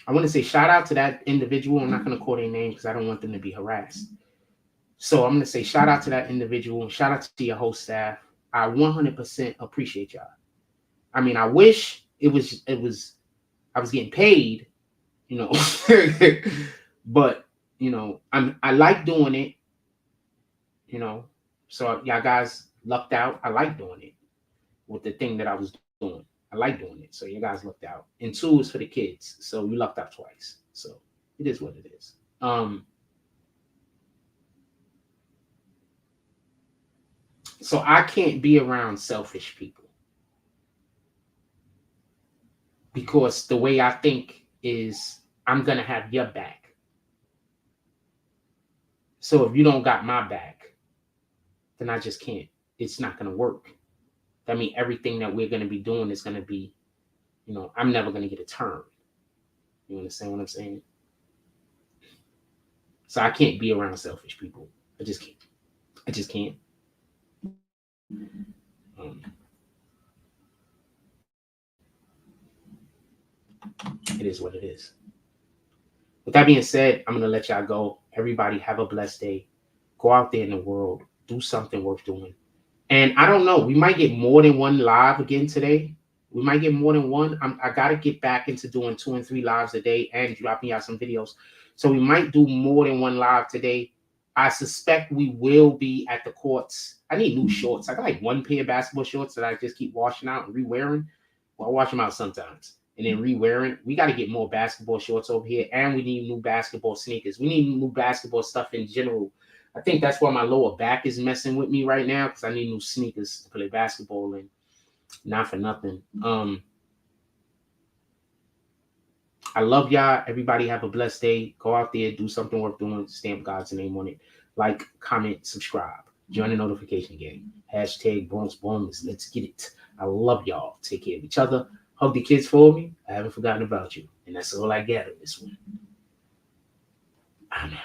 I want to say shout out to that individual. I'm not going to call their name because I don't want them to be harassed. So I'm going to say shout out to that individual and shout out to your whole staff. I 100% appreciate y'all. I mean, I wish it was I was getting paid, you know, but you know, I like doing it, you know. So y'all guys lucked out. I like doing it with the thing that I was doing. I like doing it. So you guys lucked out. And 2 is for the kids. So we lucked out twice. So it is what it is. So I can't be around selfish people, because the way I think is I'm going to have your back. So if you don't got my back, then I just can't. It's not going to work. That means everything that we're going to be doing is going to be, you know, I'm never going to get a turn. You understand what I'm saying? So I can't be around selfish people. I just can't. I just can't. It is what it is. With that being said, I'm going to let y'all go. Everybody have a blessed day. Go out there in the world. Do something worth doing. And I don't know. We might get more than 1 live again today. We might get more than 1. I got to get back into doing 2 and 3 lives a day and dropping out some videos. So we might do more than 1 live today. I suspect we will be at the courts. I need new shorts. I got like 1 pair of basketball shorts that I just keep washing out and re-wearing. Well, I wash them out sometimes and then re-wearing. We got to get more basketball shorts over here, and we need new basketball sneakers. We need new basketball stuff in general. I think that's why my lower back is messing with me right now, because I need new sneakers to play basketball in. Not for nothing. I love y'all. Everybody have a blessed day. Go out there, do something worth doing. Stamp God's name on it. Like, comment, subscribe. Join the notification gang. Hashtag Bronx Bonus. Let's get it. I love y'all. Take care of each other. Hug the kids for me. I haven't forgotten about you. And that's all I got on this one. I'm out.